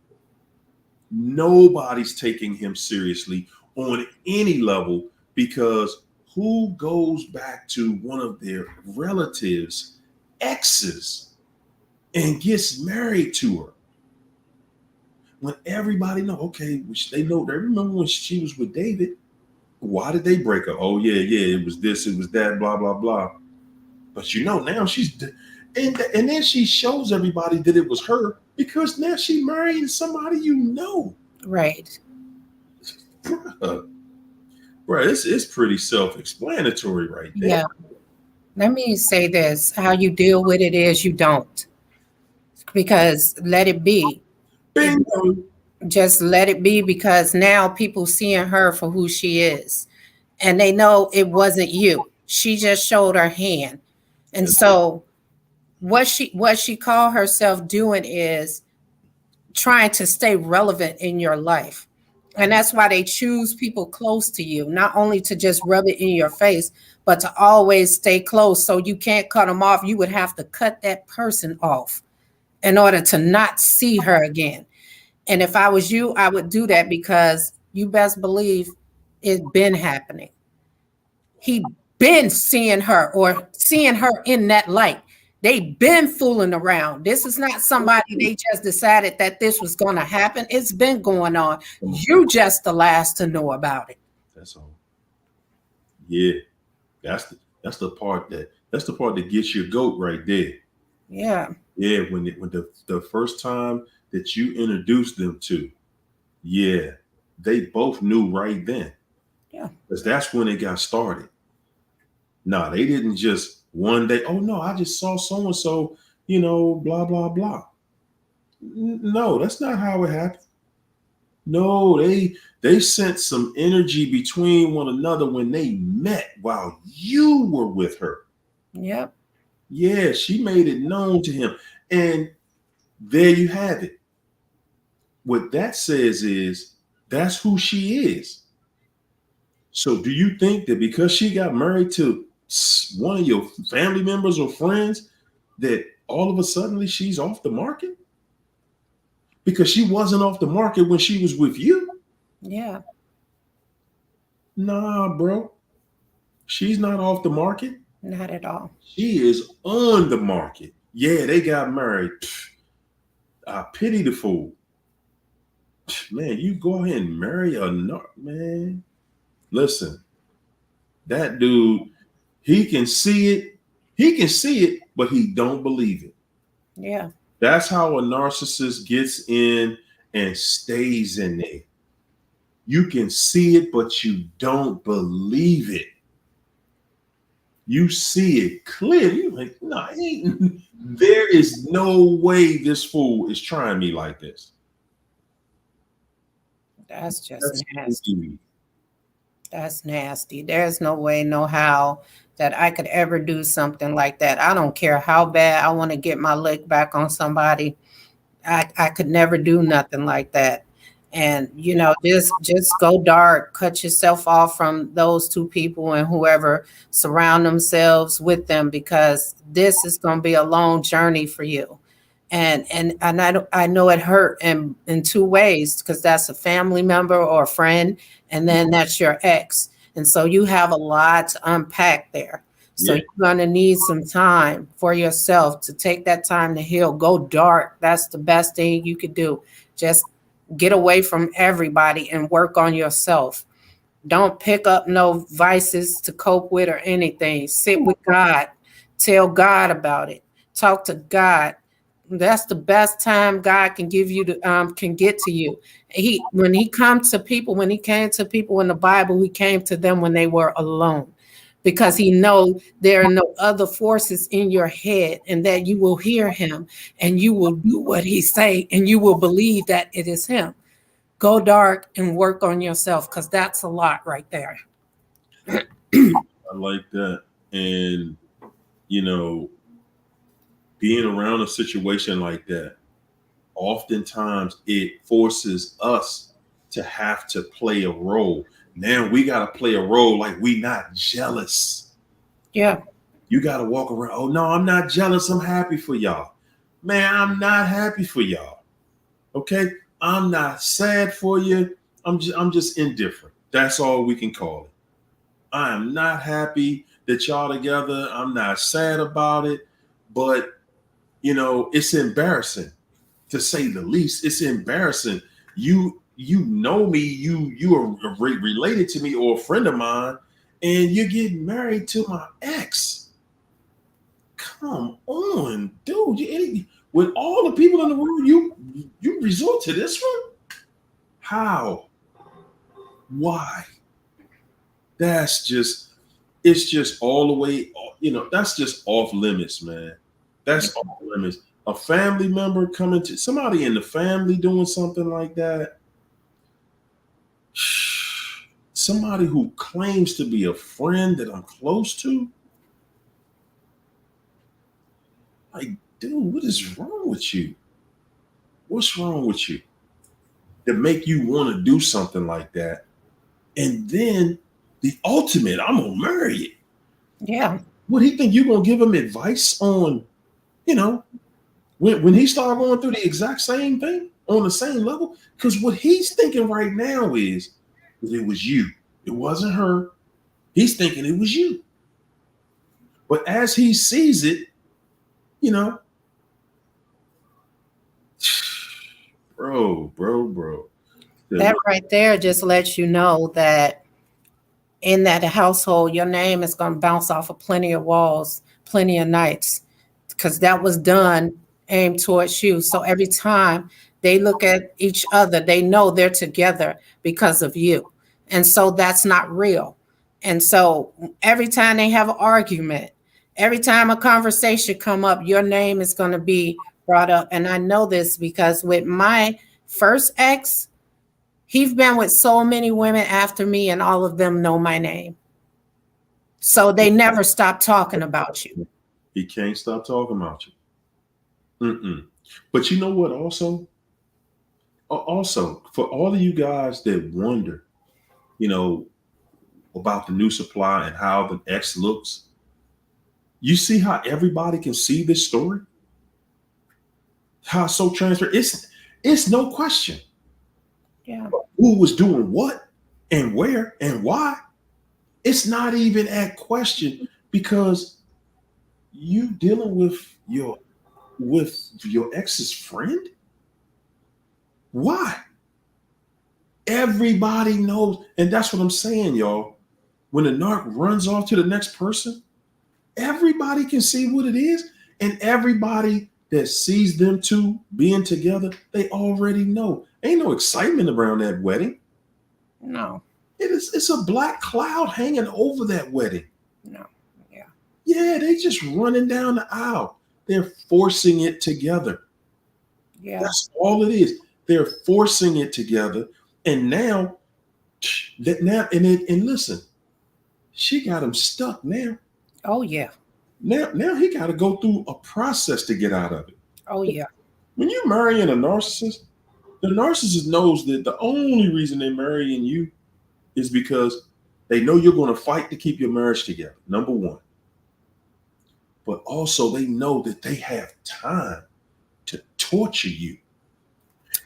Nobody's taking him seriously on any level, because who goes back to one of their relatives' exes and gets married to her? When everybody know, okay, they remember when she was with David. Why did they break up? Oh yeah, it was this, it was that, blah blah blah. But now she's, and then she shows everybody that it was her, because now she married somebody Right. Bruh, it's pretty self-explanatory right there. Yeah. Let me say this: how you deal with it is you don't, because let it be. Bingo. Just let it be, because now people seeing her for who she is, and they know it wasn't you. She just showed her hand. And so what she called herself doing is trying to stay relevant in your life. And that's why they choose people close to you, not only to just rub it in your face, but to always stay close. So you can't cut them off. You would have to cut that person off in order to not see her again. And if I was you, I would do that, because you best believe it's been happening. He been seeing her, or seeing her in that light. They been fooling around. This is not somebody they just decided that this was going to happen. It's been going on. You just the last to know about it. That's all. Yeah, that's the part that gets your goat right there. Yeah. Yeah, when the first time that you introduced them to, yeah, they both knew right then. Yeah. Because that's when it got started. Nah, they didn't just one day, oh no, I just saw so-and-so, blah, blah, blah. No, that's not how it happened. No, they sent some energy between one another when they met while you were with her. Yep. Yeah, she made it known to him. And there you have it. What that says is that's who she is. So do you think that because she got married to one of your family members or friends, that all of a sudden she's off the market? Because she wasn't off the market when she was with you. Yeah. Nah, bro. She's not off the market. Not at all. She is on the market. Yeah, they got married. I pity the fool. Man, you go ahead and marry a man. Listen, that dude, he can see it. He can see it, but he don't believe it. Yeah. That's how a narcissist gets in and stays in there. You can see it, but you don't believe it. You see it clearly. You're like, no, there is no way this fool is trying me like this. That's just nasty. That's nasty. There's no way, no how that I could ever do something like that. I don't care how bad I want to get my lick back on somebody. I could never do nothing like that. And just go dark, cut yourself off from those two people and whoever surround themselves with them, because this is going to be a long journey for you. And I know it hurt in two ways, because that's a family member or a friend, and then that's your ex. And so you have a lot to unpack there. So you're going to need some time for yourself to take that time to heal. Go dark. That's the best thing you could do. Just get away from everybody and work on yourself. Don't pick up no vices to cope with or anything. Sit with God. Tell God about it. Talk to God. That's the best time God can give you can get to you. When he came to people in the Bible, he came to them when they were alone, because he know there are no other forces in your head, and that you will hear him and you will do what he say, and you will believe that it is him. Go dark and work on yourself, because that's a lot right there. I like that. And, being around a situation like that, oftentimes it forces us to have to play a role. Now we got to play a role like we not jealous. Yeah. You got to walk around. Oh no, I'm not jealous. I'm happy for y'all. Man, I'm not happy for y'all. Okay, I'm not sad for you. I'm just indifferent. That's all we can call it. I am not happy that y'all together. I'm not sad about it, but it's embarrassing to say the least. It's embarrassing. You know me. You are related to me or a friend of mine, and you're getting married to my ex. Come on, dude. With all the people in the world, you resort to this one? How? Why? It's just all the way, that's just off limits, man. That's off limits. A family member coming to somebody in the family doing something like that. Somebody who claims to be a friend that I'm close to. Like, dude, what is wrong with you? What's wrong with you that make you want to do something like that? And then the ultimate, I'm gonna marry it. Yeah. What he think you gonna give him advice on, when he start going through the exact same thing on the same level? Because what he's thinking right now is that it was you. It wasn't her. He's thinking it was you. But as he sees it, bro. That right there just lets you know that in that household, your name is going to bounce off of plenty of walls, plenty of nights, because that was done aimed towards you. So every time they look at each other, they know they're together because of you. And so that's not real. And so every time they have an argument, every time a conversation come up, your name is going to be brought up. And I know this because with my first ex, he's been with so many women after me, and all of them know my name. So they never stop talking about you. He can't stop talking about you. But you know what? Also, for all of you guys that wonder, about the new supply and how the X looks, you see how everybody can see this story? How it's so transparent. It's no question. Yeah. Who was doing what and where and why? It's not even at question, because you dealing with your ex's friend. Why? Everybody knows, and that's what I'm saying, y'all. When the narc runs off to the next person, everybody can see what it is, and everybody that sees them two being together, they already know. Ain't no excitement around that wedding. No. It's a black cloud hanging over that wedding. No. Yeah. Yeah, they just running down the aisle. They're forcing it together. Yeah. That's all it is. They're forcing it together. And now listen, she got him stuck now. Oh yeah. Now he got to go through a process to get out of it. Oh yeah. When you're marrying a narcissist, the narcissist knows that the only reason they're marrying you is because they know you're going to fight to keep your marriage together, number one. But also they know that they have time to torture you.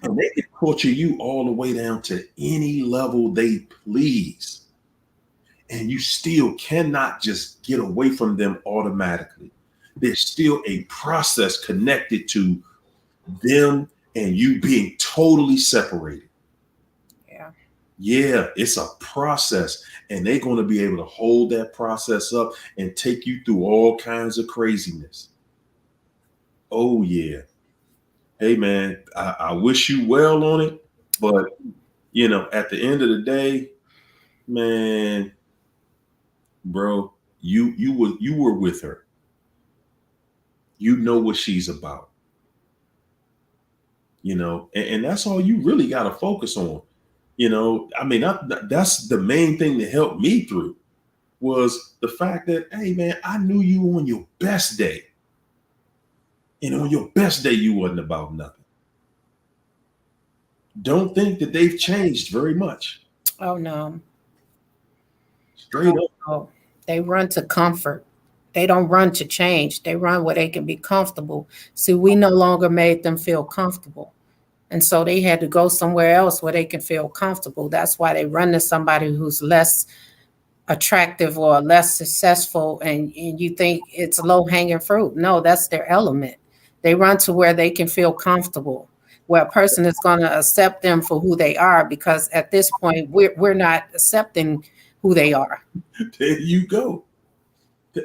And they can torture you all the way down to any level they please. And you still cannot just get away from them automatically. There's still a process connected to them and you being totally separated. Yeah, it's a process, and they're going to be able to hold that process up and take you through all kinds of craziness. Oh yeah. Hey man, I wish you well on it, but at the end of the day, man, bro, you were with her. You know what she's about. And that's all you really got to focus on. That's the main thing that helped me through was the fact that, hey man, I knew you on your best day. And on your best day, you wasn't about nothing. Don't think that they've changed very much. Oh no. Straight up. Oh, they run to comfort. They don't run to change. They run where they can be comfortable. See, we no longer made them feel comfortable. And so they had to go somewhere else where they can feel comfortable. That's why they run to somebody who's less attractive or less successful, and you think it's low hanging fruit. No, that's their element. They run to where they can feel comfortable, where a person is going to accept them for who they are, because at this point we're not accepting who they are. There you go.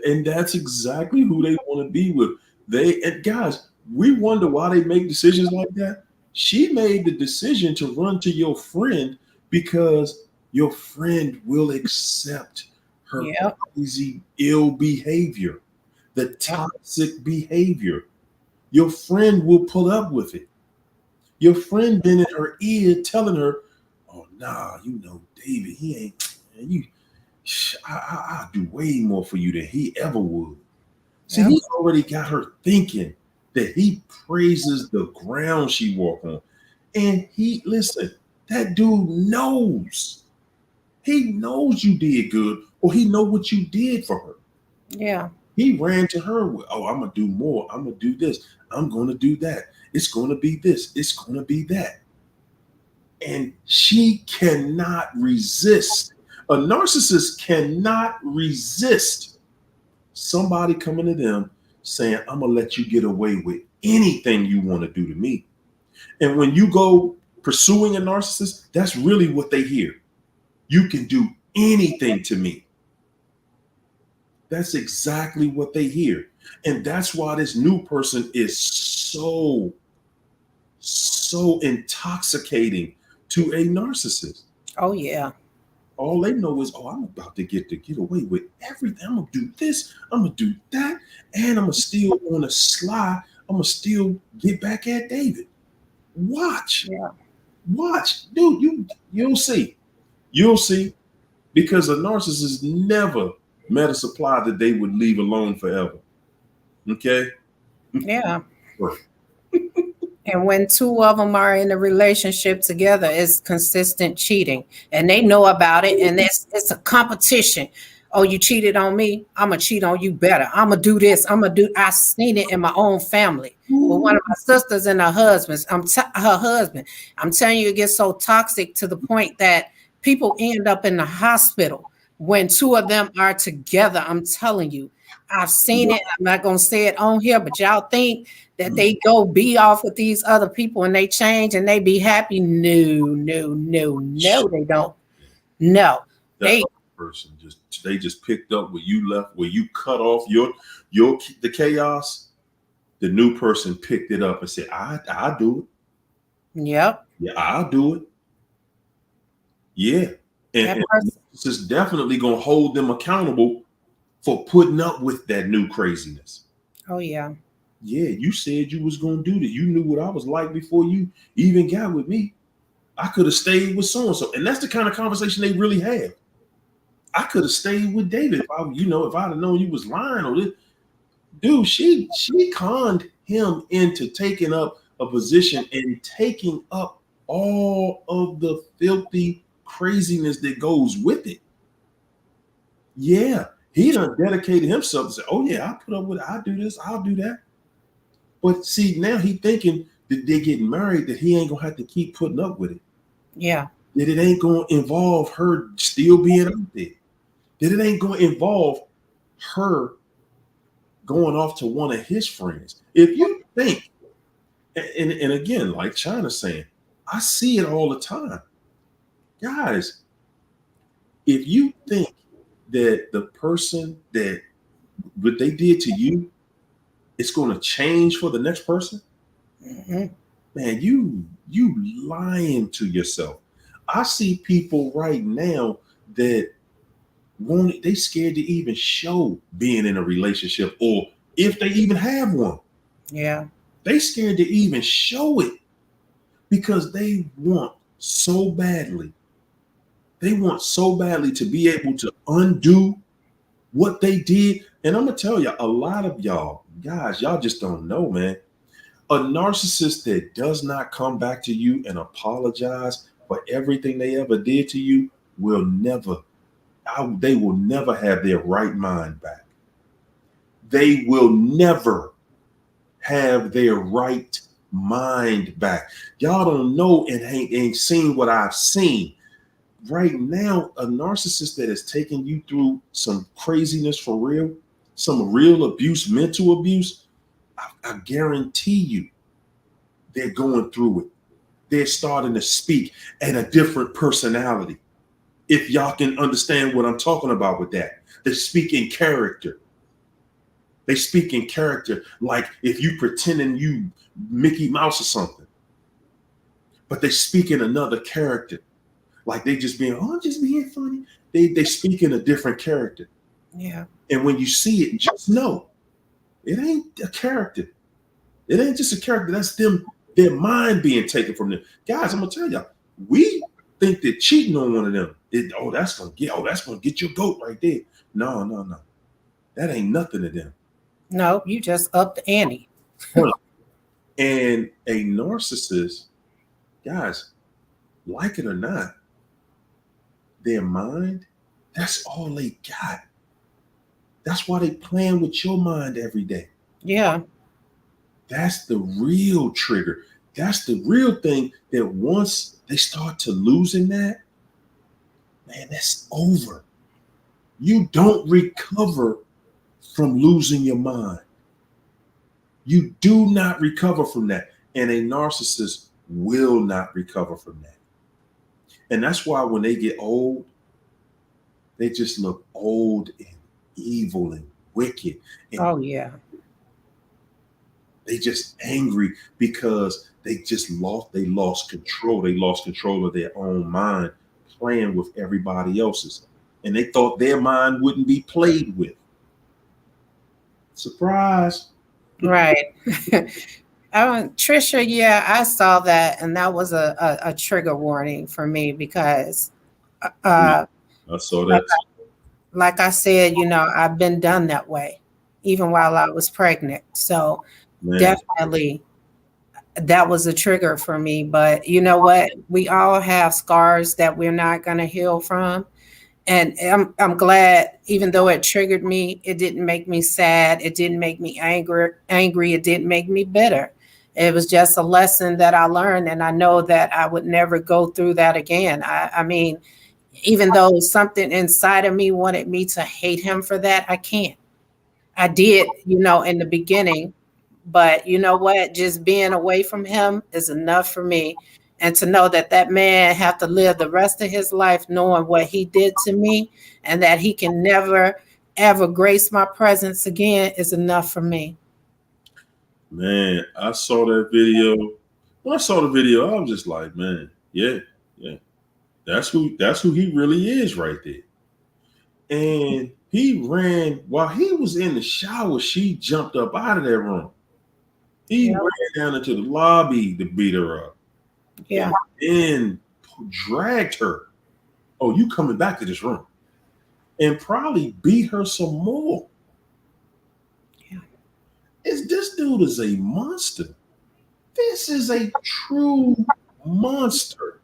And that's exactly who they want to be with. And guys, we wonder why they make decisions like that. She made the decision to run to your friend because your friend will accept her crazy, ill behavior, the toxic behavior. Your friend will pull up with it. Your friend been in her ear telling her, "Oh, nah, David, he ain't, man, I'll do way more for you than he ever would." See, he already got her thinking that he praises the ground she walk on. And listen, that dude knows. He knows you did good, or he know what you did for her. Yeah. He ran to her with, "Oh, I'm going to do more. I'm going to do this. I'm going to do that. It's going to be this. It's going to be that." And she cannot resist. A narcissist cannot resist somebody coming to them saying, "I'm going to let you get away with anything you want to do to me." And when you go pursuing a narcissist, that's really what they hear. "You can do anything to me." That's exactly what they hear. And that's why this new person is so intoxicating to a narcissist. Oh, yeah. All they know is, "Oh, I'm about to get away with everything. I'm going to do this. I'm going to do that. And I'm going to still on a slide. I'm going to still get back at David." Watch. Yeah. Watch. Dude, you'll see. You'll see. Because a narcissist never met a supply that they would leave alone forever. Okay? Yeah. And when two of them are in a relationship together, it's consistent cheating, and they know about it, and it's a competition. "Oh, you cheated on me, I'm gonna cheat on you better. I'm gonna do this. I seen it in my own family with one of my sisters and her husband. I'm telling you, it gets so toxic to the point that people end up in the hospital when two of them are together. I'm telling you, I've seen it. I'm not gonna say it on here, but y'all think that they go be off with these other people and they change and they be happy. No, they don't. No. That person they just picked up where you left, where you cut off the chaos. The new person picked it up and said, I'll do it. Yep. Yeah, I'll do it. Yeah. And this is definitely gonna hold them accountable for putting up with that new craziness. Oh, yeah. Yeah, you said you was going to do this. You knew what I was like before you even got with me. I could have stayed with so-and-so. And that's the kind of conversation they really have. I could have stayed with David if I'd have known you was lying on this. Dude, she conned him into taking up a position and taking up all of the filthy craziness that goes with it. Yeah, he done dedicated himself to say, "Oh yeah, I'll put up with it. I'll do this. I'll do that." But see, now he thinking that they're getting married, that he ain't gonna have to keep putting up with it. Yeah. That it ain't gonna involve her still being out there. That it ain't gonna involve her going off to one of his friends. If you think, and again, like China's saying, I see it all the time. Guys, if you think that the person that what they did to you, it's going to change for the next person, man, you lying to yourself. I see people right now that they scared to even show being in a relationship, or if they even have one. Yeah. They scared to even show it because they want so badly. They want so badly to be able to undo what they did. And I'm going to tell you, a lot of y'all, guys, y'all just don't know, man. A narcissist that does not come back to you and apologize for everything they ever did to you will never have their right mind back. they will never have their right mind back. Y'all don't know and ain't seen what I've seen. Right now, a narcissist that has taken you through some craziness for real, some real abuse, mental abuse, I guarantee you they're going through it. They're starting to speak at a different personality. If y'all can understand what I'm talking about with that. They speak in character. They speak in character like if you pretending you Mickey Mouse or something. But they speak in another character. Like they just being, oh, I'm just being funny. They speak in a different character. Yeah. And when you see it, just know it ain't a character. It ain't just a character. That's them, their mind being taken from them. Guys, I'm gonna tell y'all, we think that cheating on one of them, that's gonna get your goat right there. No. That ain't nothing to them. No, you just up the ante. And a narcissist, guys, like it or not, their mind, that's all they got. That's why they playing with your mind every day. Yeah. That's the real trigger. That's the real thing that once they start to losing that, man, that's over. You don't recover from losing your mind. You do not recover from that. And a narcissist will not recover from that. And that's why when they get old, they just look old and evil and wicked. And oh, yeah. they just angry because they lost control. They lost control of their own mind, playing with everybody else's. And they thought their mind wouldn't be played with. Surprise. Right. Trisha, yeah, I saw that, and that was a trigger warning for me because I saw that. like I said, I've been done that way, even while I was pregnant. So definitely that was a trigger for me. But you know what? We all have scars that we're not going to heal from. And I'm glad, even though it triggered me, it didn't make me sad. It didn't make me angry. It didn't make me bitter. It was just a lesson that I learned. And I know that I would never go through that again. I mean, even though something inside of me wanted me to hate him for that, I can't. I did, in the beginning. But you know what? Just being away from him is enough for me. And to know that man have to live the rest of his life knowing what he did to me and that he can never, ever grace my presence again is enough for me. Man, I saw that video. When I saw the video, I was just like, man, yeah. That's who he really is right there. And he ran while he was in the shower, she jumped up out of that room. He ran down into the lobby to beat her up. Yeah. And dragged her. Oh, you coming back to this room. And probably beat her some more. Yeah. This dude is a monster. This is a true monster.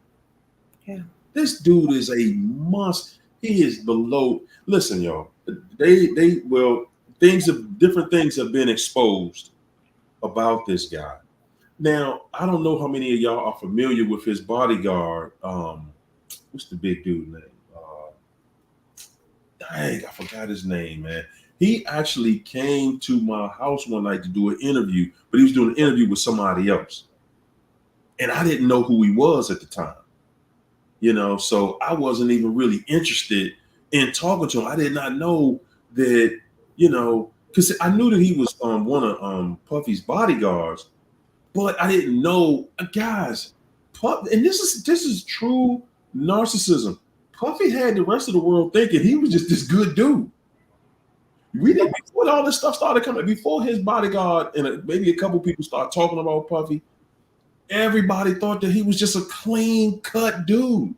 Yeah. This dude is a monster. He is below. Listen, y'all. Different things have been exposed about this guy. Now, I don't know how many of y'all are familiar with his bodyguard. What's the big dude name? Dang, I forgot his name, man. He actually came to my house one night to do an interview, but he was doing an interview with somebody else. And I didn't know who he was at the time. So I wasn't even really interested in talking to him. I did not know that, because I knew that he was one of Puffy's bodyguards, but I didn't know, guys. And this is true narcissism. Puffy had the rest of the world thinking he was just this good dude. We didn't, before all this stuff started coming, before his bodyguard and maybe a couple people start talking about Puffy, everybody thought that he was just a clean-cut dude.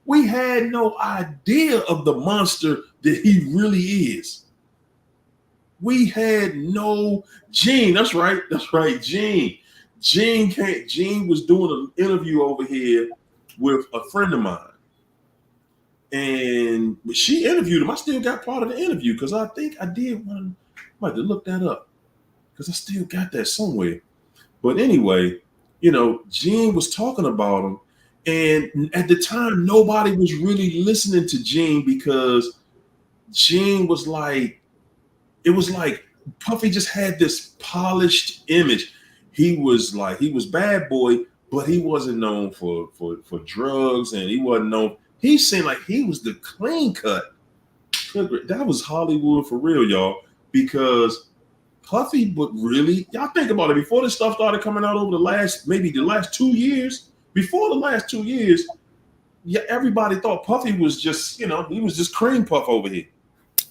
We had no idea of the monster that he really is. We had no Gene. That's right, Gene. Gene was doing an interview over here with a friend of mine. And she interviewed him. I still got part of the interview because I think I did one. I might have to look that up because I still got that somewhere. But anyway, you know, Gene was talking about him. And at the time, nobody was really listening to Gene because Gene was like, it was like Puffy just had this polished image. He was bad boy, but he wasn't known for drugs, and he wasn't known. He seemed like he was the clean cut. That was Hollywood for real, y'all, because Puffy would really, y'all think about it, before this stuff started coming out over the last 2 years, before the last 2 years, yeah, everybody thought Puffy was just, you know, he was just cream puff over here.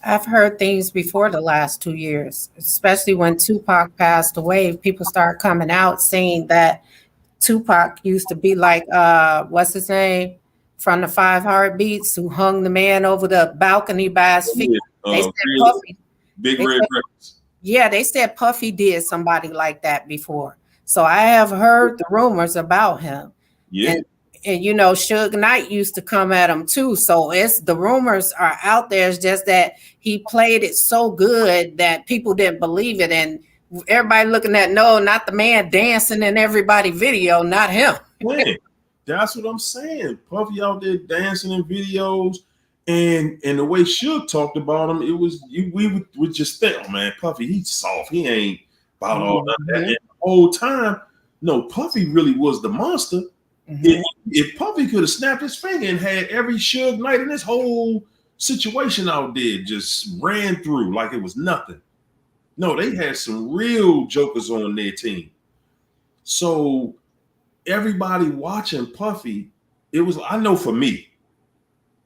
I've heard things before the last 2 years, especially when Tupac passed away. People started coming out saying that Tupac used to be like, what's his name? From the Five Heartbeats, who hung the man over the balcony by his feet. They said Puffy. Big Red Records. Yeah, they said Puffy did somebody like that before. So I have heard the rumors about him. Yeah. And you know, Suge Knight used to come at him too. So it's the rumors are out there. It's just that he played it so good that people didn't believe it. And everybody looking at, no, not the man dancing in everybody video, not him. Man, that's what I'm saying. Puffy out there dancing in videos. And the way Suge talked about him, it was, we would just think, oh man, Puffy, he's soft. He ain't about all that. And the whole time, no, Puffy really was the monster. Mm-hmm. If Puffy could have snapped his finger and had every Suge Knight in this whole situation out there just ran through like it was nothing. No, they had some real jokers on their team. So everybody watching Puffy, it was, I know for me,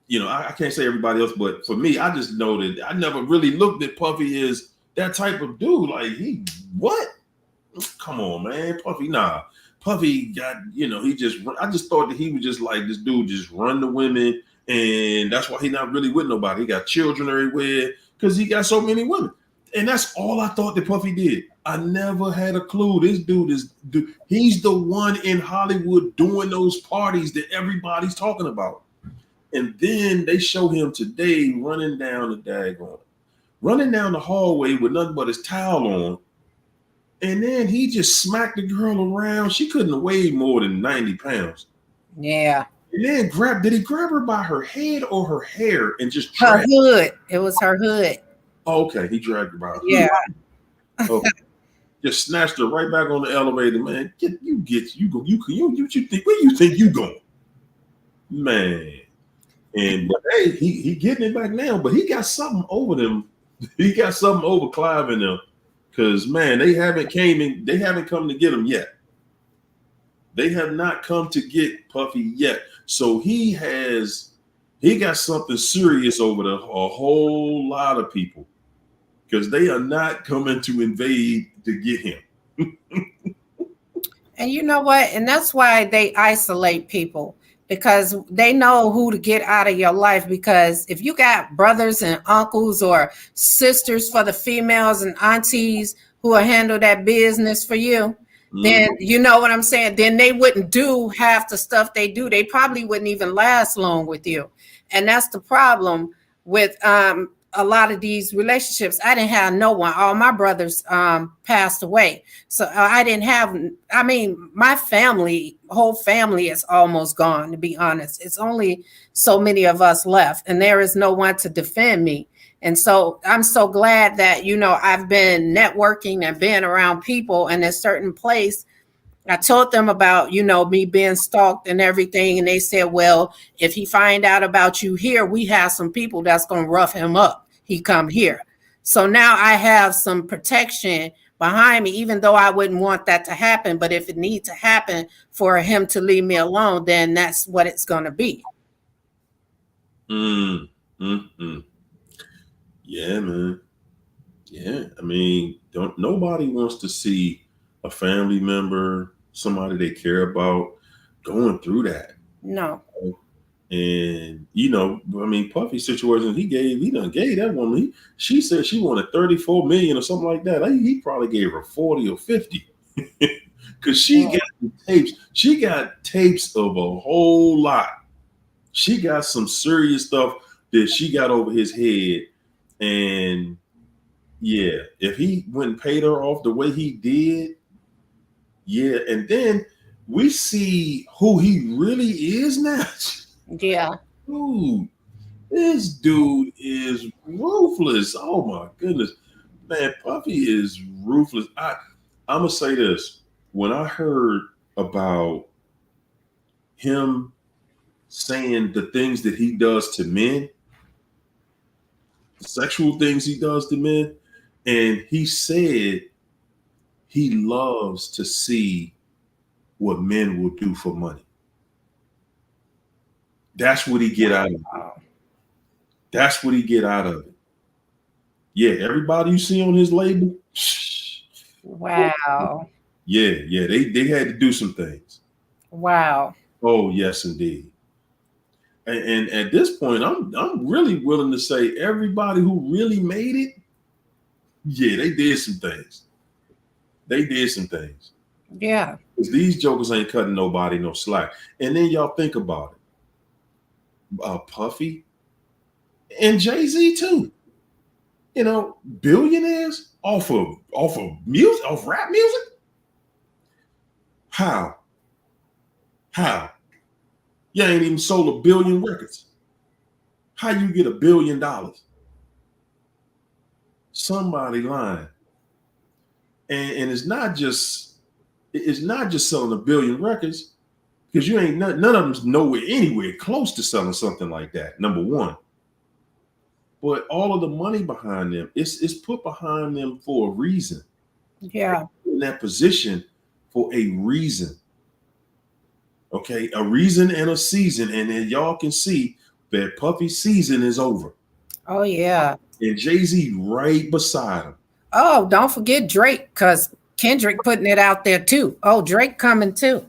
you know, I can't say everybody else, but for me, I just know that I never really looked at Puffy as that type of dude. Like, he, what? Come on, man. Puffy, nah. Puffy got, you know, I just thought that he was just like this dude just run the women, and that's why he not really with nobody. He got children everywhere because he got so many women. And that's all I thought that Puffy did. I never had a clue. This dude he's the one in Hollywood doing those parties that everybody's talking about. And then they show him today running down the hallway with nothing but his towel on. And then he just smacked the girl around. She couldn't have weighed more than 90 pounds. Yeah. And then did he grab her by her head or her hair and just her hood? It was her hood. Oh, okay. He dragged her by her hood. Yeah. Okay. Just snatched her right back on the elevator, man. Where you think you going? Man. But hey, he getting it back now, but he got something over them. He got something over Clive and them. Because man, they haven't come to get him yet. They have not come to get Puffy yet. So he got something serious over a whole lot of people. Because they are not coming to invade to get him. And you know what? And that's why they isolate people, because they know who to get out of your life. Because if you got brothers and uncles or sisters for the females and aunties who will handle that business for you, then you know what I'm saying? Then they wouldn't do half the stuff they do. They probably wouldn't even last long with you. And that's the problem with a lot of these relationships. I didn't have no one. All my brothers passed away. So I didn't have, my whole family is almost gone, to be honest. It's only so many of us left, and there is no one to defend me. And so I'm so glad that, you know, I've been networking and being around people in a certain place. I told them about, you know, me being stalked and everything. And they said, well, if he find out about you here, we have some people that's going to rough him up. He come here. So now I have some protection behind me, even though I wouldn't want that to happen. But if it needs to happen for him to leave me alone, then that's what it's going to be. Yeah, man. Yeah. I mean, nobody wants to see a family member, somebody they care about, going through that. No. And you know, I mean, Puffy's situation, he done gave that woman. She said she wanted 34 million or something like that. He probably gave her 40 or 50 because she got the tapes. She got tapes of a whole lot. She got some serious stuff that she got over his head, and Yeah, if he went and paid her off the way he did, yeah, and then we see who he really is now. Yeah. Dude, this dude is ruthless. Oh my goodness, man, Puffy is ruthless. I'm gonna say this: when I heard about him saying the things that he does to men, the sexual things he does to men, and he said he loves to see what men will do for money. That's what he get out of it. That's what he get out of it. Yeah, everybody you see on his label. Wow. Yeah, they had to do some things. Wow. Oh yes, indeed. And at this point, I'm really willing to say everybody who really made it, yeah, they did some things. They did some things. Yeah. Because these jokers ain't cutting nobody no slack. And then y'all think about it. Puffy and Jay-Z too. You know, billionaires off of music, off rap music. How? You ain't even sold 1 billion records. How you get $1 billion? Somebody lying. And it's not just selling 1 billion records, because you ain't none of them's nowhere anywhere close to selling something like that. Number one. But all of the money behind them, it's put behind them for a reason. Yeah. In that position for a reason. Okay, a reason and a season. And then y'all can see that Puffy's season is over. Oh, yeah. And Jay-Z right beside him. Oh, don't forget Drake, because Kendrick putting it out there too. Oh, Drake coming too.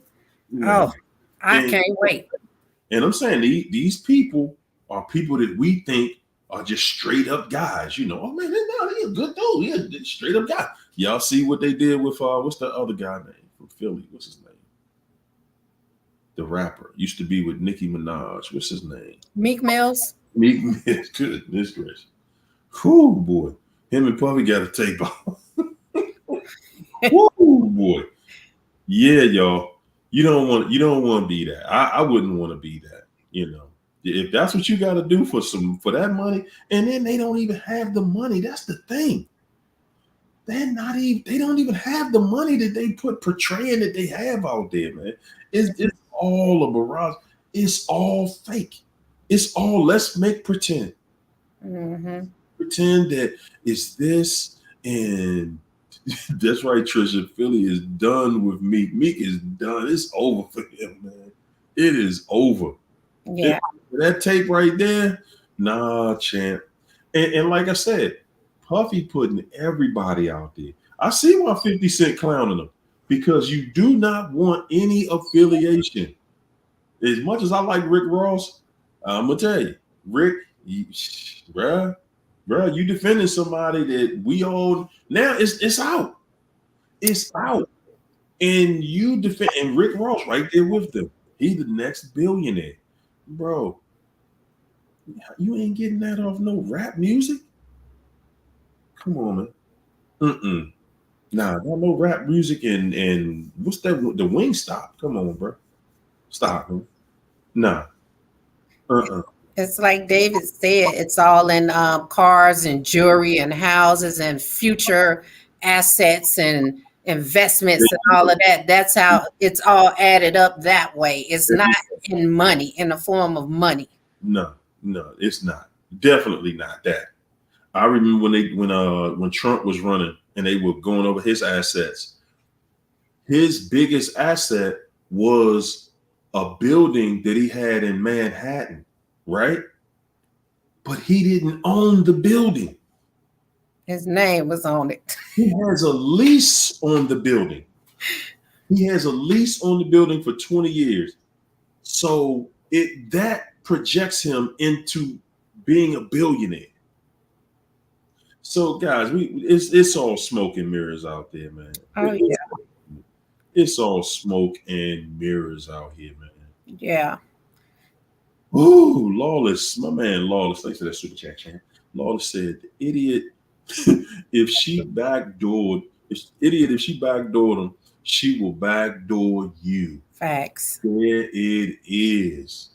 Oh, I can't wait. And I'm saying these people are people that we think are just straight up guys. You know, oh man, he's a good dude. He's a straight up guy. Y'all see what they did with what's the other guy name from Philly? What's his name? The rapper used to be with Nicki Minaj. What's his name? Meek Mills. Meek Mills. Goodness gracious. Whoo boy. Him and Puffy got a tape off. Whoo boy. Yeah, y'all. You don't want to be that. I wouldn't want to be that, you know. If that's what you got to do for that money, and then they don't even have the money. That's the thing. They don't even have the money that they portraying that they have out there, man. It's all a barrage. It's all fake. It's all let's make pretend. Mm-hmm. Pretend that it's this, and that's right, Trisha. Philly is done with Meek. Meek is done. It's over for him, man. It is over. Yeah. That tape right there, nah, champ. And like I said, Puffy putting everybody out there. I see why 50 Cent clowning him, because you do not want any affiliation. As much as I like Rick Ross, I'm gonna tell you, Rick, bruh, you defending somebody that we all now it's out. It's out. And you defend, and Rick Ross right there with them. He's the next billionaire. Bro, you ain't getting that off no rap music. Come on, man. Nah, no rap music and what's that? The Wingstop. Come on, bro. Stop, man. Nah. It's like David said, it's all in cars and jewelry and houses and future assets and investments and all of that. That's how it's all added up that way. It's not in money, in the form of money. No, it's not. Definitely not that. I remember when Trump was running and they were going over his assets. His biggest asset was a building that he had in Manhattan, right? But he didn't own the building. His name was on it. He has a lease on the building. He has a lease on the building for 20 years. So that projects him into being a billionaire. So guys, it's all smoke and mirrors out there, man. Oh yeah. It's all smoke and mirrors out here, man. Yeah. Ooh, Lawless, my man Lawless. Thanks for that super chat, champ. Lawless said, the idiot If she backdoored, if she backdoored him, she will backdoor you. Facts. There it is.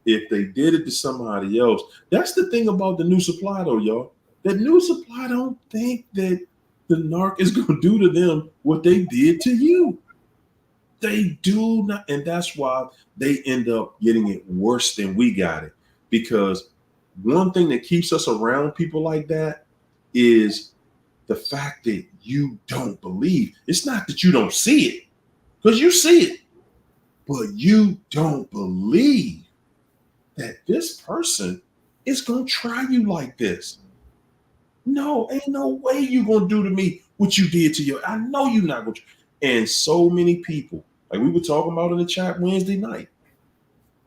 If they did it to somebody else, that's the thing about the new supply, though, y'all. That new supply don't think that the narc is going to do to them what they did to you. They do not, and that's why they end up getting it worse than we got it. Because one thing that keeps us around people like that is the fact that you don't believe. It's not that you don't see it, because you see it, but you don't believe that this person is going to try you like this. No, ain't no way you going to do to me what you did to you. I know you're not going to. And so many people, like we were talking about in the chat Wednesday night,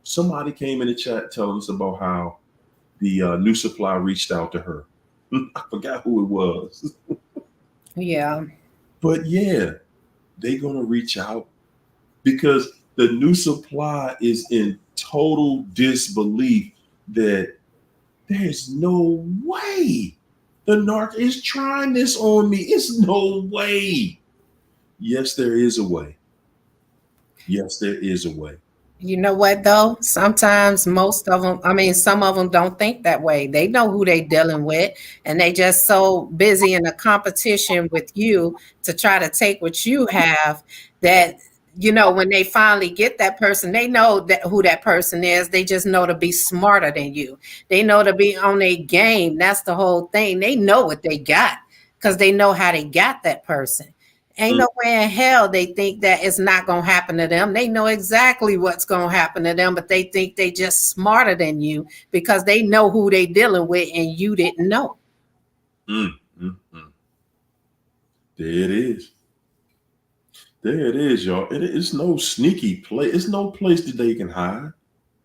somebody came in the chat telling us about how the new supply reached out to her. I forgot who it was. Yeah. But yeah, they're going to reach out because the new supply is in total disbelief that there's no way the narc is trying this on me. It's no way. Yes, there is a way. Yes, there is a way. You know what though? Sometimes some of them don't think that way. They know who they dealing with, and they just so busy in a competition with you to try to take what you have that when they finally get that person, they know that who that person is. They just know to be smarter than you. They know to be on their game. That's the whole thing. They know what they got because they know how they got that person. Ain't no way in hell they think that it's not going to happen to them. They know exactly what's going to happen to them, but they think they just smarter than you because they know who they dealing with and you didn't know. There it is. There it is, y'all. It's no sneaky place. It's no place that they can hide.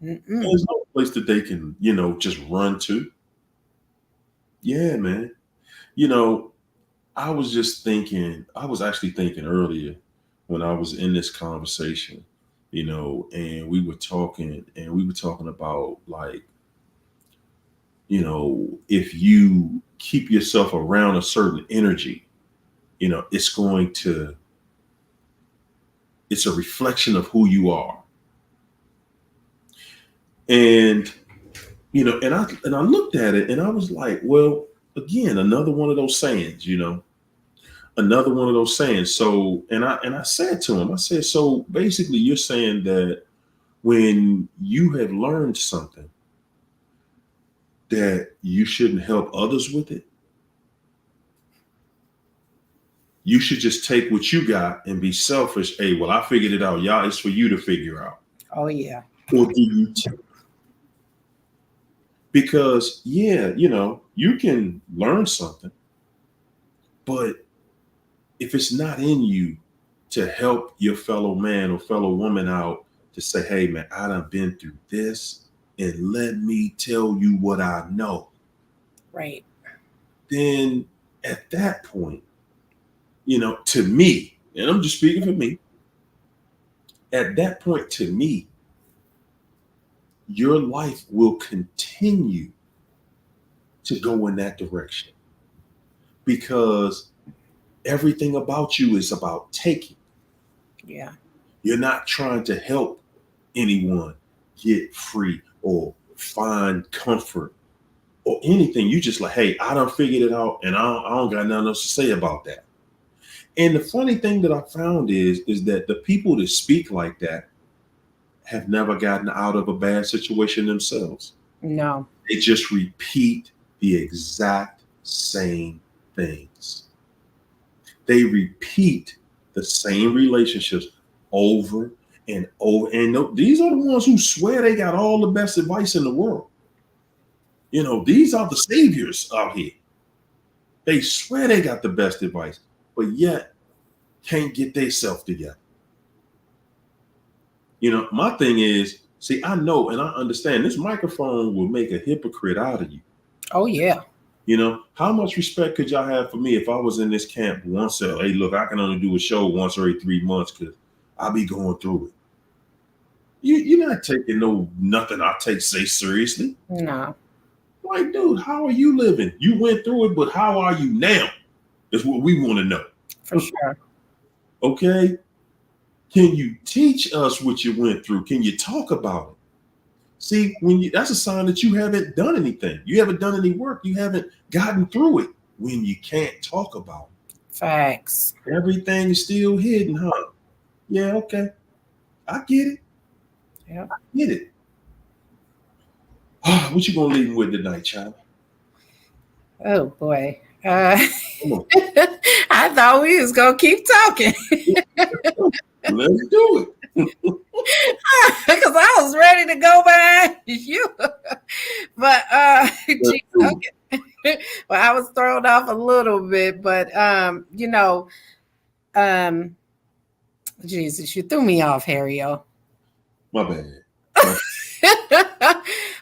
There's no place that they can, just run to. Yeah, man. I was actually thinking earlier when I was in this conversation, and we were talking about like, if you keep yourself around a certain energy, it's a reflection of who you are. And, and I looked at it and I was like, well, again, another one of those sayings, another one of those sayings. So, and I said to him, I said, so basically you're saying that when you have learned something that you shouldn't help others with it. You should just take what you got and be selfish. Hey, well, I figured it out. Y'all, it's for you to figure out. Oh, yeah. Or do you take? Because, yeah, you can learn something, but if it's not in you to help your fellow man or fellow woman out to say, hey, man, I done been through this and let me tell you what I know. Right. Then at that point, to me, and I'm just speaking for me, at that point, to me, your life will continue to go in that direction because everything about you is about taking. Yeah. You're not trying to help anyone get free or find comfort or anything. You just like, hey, I done figured it out and I don't got nothing else to say about that. And the funny thing that I found is that the people that speak like that have never gotten out of a bad situation themselves. No. They just repeat the exact same things. They repeat the same relationships over and over. And these are the ones who swear they got all the best advice in the world. These are the saviors out here. They swear they got the best advice, but yet can't get themselves together. My thing is, see, I know and I understand this microphone will make a hypocrite out of you. Oh, yeah. How much respect could y'all have for me if I was in this camp once? Hey, look, I can only do a show once every 3 months because I'll be going through it. You're not taking nothing I say seriously. No. like, dude, how are you living? You went through it, but how are you now? Is what we want to know. For sure. Okay. Can you teach us what you went through? Can you talk about it? See, that's a sign that you haven't done anything. You haven't done any work. You haven't gotten through it when you can't talk about it. Facts. Everything is still hidden, huh? Yeah, okay. I get it. Yep. I get it. What you gonna leave me with tonight, child? Oh boy. Come on. I thought we was gonna keep talking. Let's do it. Because I was ready to go behind you. But geez, okay. Well, I was thrown off a little bit, but Jesus, you threw me off, Harry-o. My bad.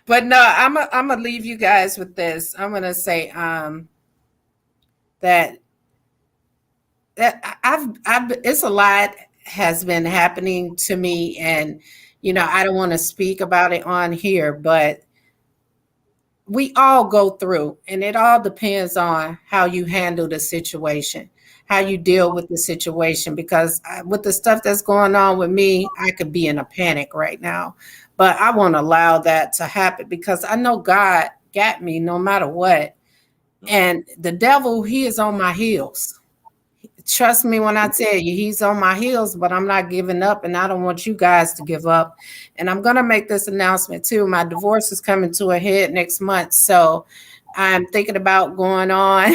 But no, I'm gonna leave you guys with this. I'm gonna say that I've it's a lot has been happening to me, and I don't want to speak about it on here, but we all go through, and it all depends on how you handle the situation, how you deal with the situation, because with the stuff that's going on with me, I could be in a panic right now, but I won't allow that to happen because I know God got me no matter what. And the devil, he is on my heels. Trust me when I tell you, he's on my heels, but I'm not giving up, and I don't want you guys to give up. And I'm going to make this announcement too. My divorce is coming to a head next month. So I'm thinking about going on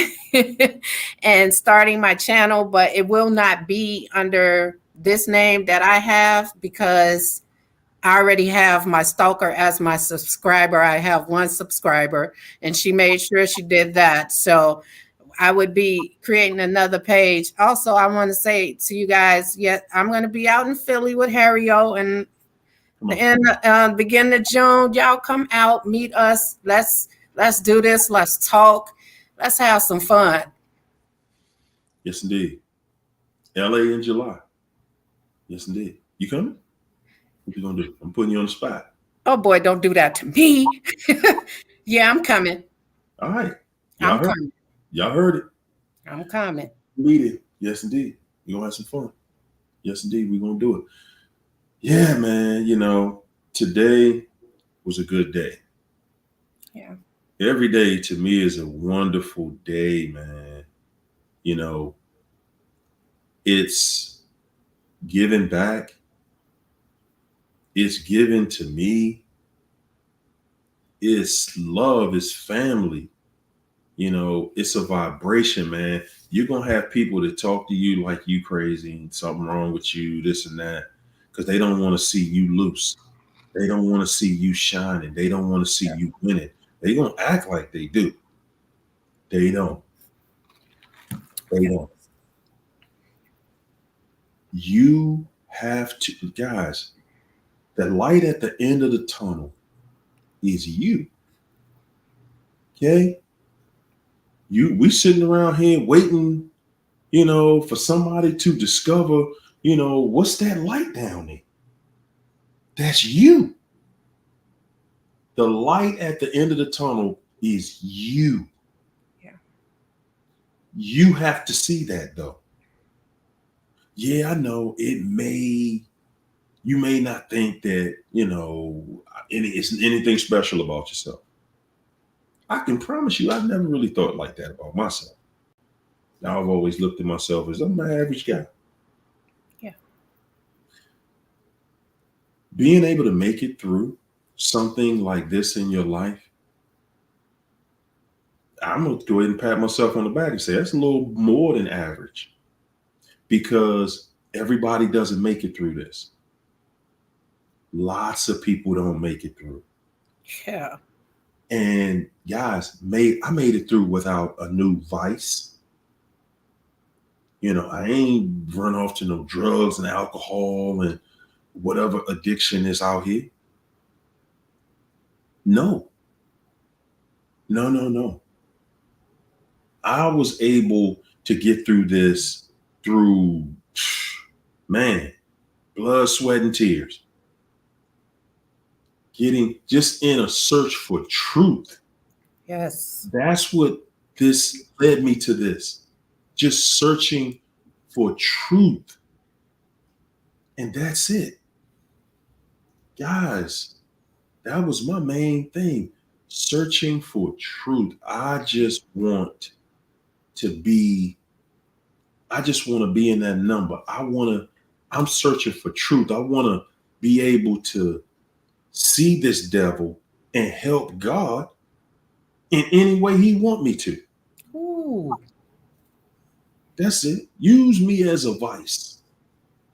and starting my channel, but it will not be under this name that I have because I already have my stalker as my subscriber. I have one subscriber, and she made sure she did that. So I would be creating another page. Also, I want to say to you guys, I'm going to be out in Philly with Harry-o, and in the beginning of June, y'all come out, meet us. Let's do this. Let's talk. Let's have some fun. Yes, indeed. LA in July. Yes, indeed. You coming? What you gonna do? I'm putting you on the spot. Oh boy, don't do that to me. Yeah, I'm coming. All right. I'm coming. Y'all heard it. I'm coming. Meet it. Yes, indeed. We're gonna have some fun. Yes, indeed. We're gonna do it. Yeah, man. Today was a good day. Yeah. Every day to me is a wonderful day, man. It's giving back. It's given to me. It's love. It's family. It's a vibration, man. You're going to have people that talk to you like you crazy and something wrong with you, this and that, because they don't want to see you loose. They don't want to see you shining. They don't want to see you winning. They're going to act like they do. They don't. They don't. You have to, guys, the light at the end of the tunnel is you. Okay? We sitting around here waiting, for somebody to discover, what's that light down there? That's you. The light at the end of the tunnel is you. Yeah. You have to see that though. Yeah, I know you may not think that, it's anything special about yourself. I can promise you, I've never really thought like that about myself. I've always looked at myself as I'm an average guy. Yeah. Being able to make it through something like this in your life, I'm going to go ahead and pat myself on the back and say that's a little more than average, because everybody doesn't make it through this. Lots of people don't make it through. Yeah. And guys, I made it through without a new vice. I ain't run off to no drugs and alcohol and whatever addiction is out here. No. I was able to get through this through, man, blood, sweat, and tears. Getting just in a search for truth. Yes. That's what this led me to this. Just searching for truth. And that's it. Guys, that was my main thing. Searching for truth. I just want to be in that number. I'm searching for truth. I want to be able to see this devil and help God in any way he want me to. Ooh. That's it. Use me as a vice.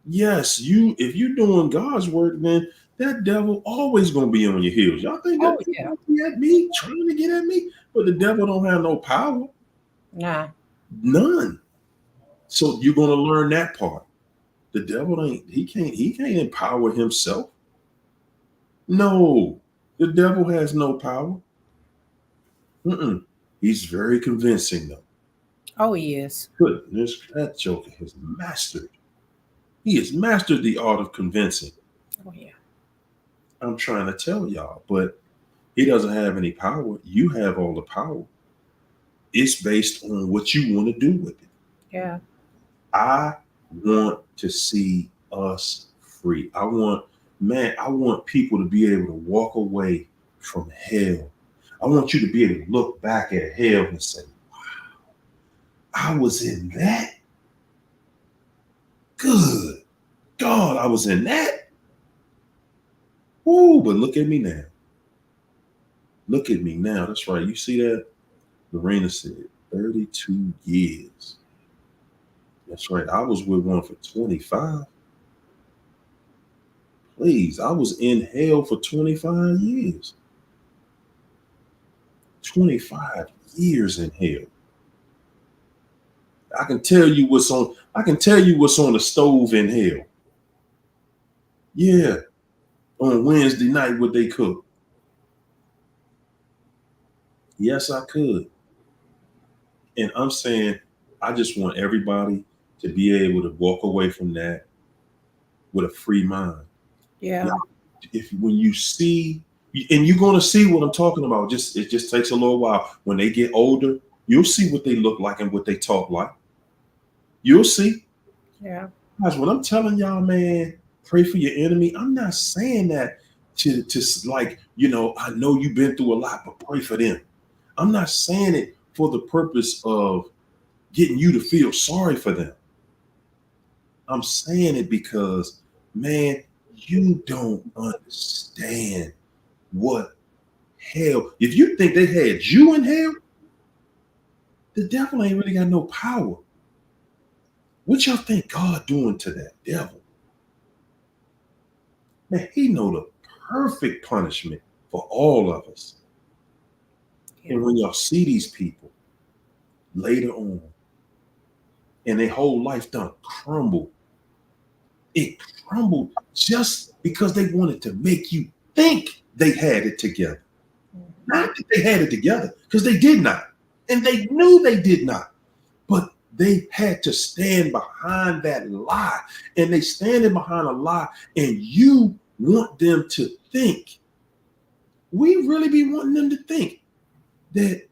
Yes, if you're doing God's work, man, that devil always gonna be on your heels. Y'all think that Oh he yeah. gonna be at me, trying to get at me? But the devil don't have no power. Nah. None. So you're gonna learn that part. The devil he can't empower himself. No, the devil has no power. Mm-mm. He's very convincing though. Oh, he is. Goodness, that joker has mastered. He has mastered the art of convincing. Oh yeah. I'm trying to tell y'all, but he doesn't have any power. You have all the power. It's based on what you want to do with it. Yeah. I want to see us free. I want people to be able to walk away from hell. I want you to be able to look back at hell and say, wow, I was in that. Good God, I was in that. Woo, but look at me now. Look at me now. That's right. You see that? Lorena said 32 years. That's right. I was with one for 25. Please, I was in hell for 25 years. 25 years in hell. I can tell you what's on the stove in hell. Yeah. On Wednesday night, what they cook. Yes, I could. And I'm saying, I just want everybody to be able to walk away from that with a free mind. Yeah. When you see, and you're going to see what I'm talking about. It just takes a little while. When they get older, you'll see what they look like and what they talk like. You'll see. Yeah. Guys, when I'm telling y'all, man, pray for your enemy, I'm not saying that to like, I know you've been through a lot, but pray for them. I'm not saying it for the purpose of getting you to feel sorry for them. I'm saying it because, man, you don't understand what hell. If you think they had you in hell, the devil ain't really got no power. What y'all think God doing to that devil? Man, he know the perfect punishment for all of us. Yeah. And when y'all see these people later on and their whole life done crumble, it crumbled just because they wanted to make you think they had it together. Not that they had it together, because they did not. And they knew they did not. But they had to stand behind that lie. And they standing behind a lie, and you want them to think. We really be wanting them to think that,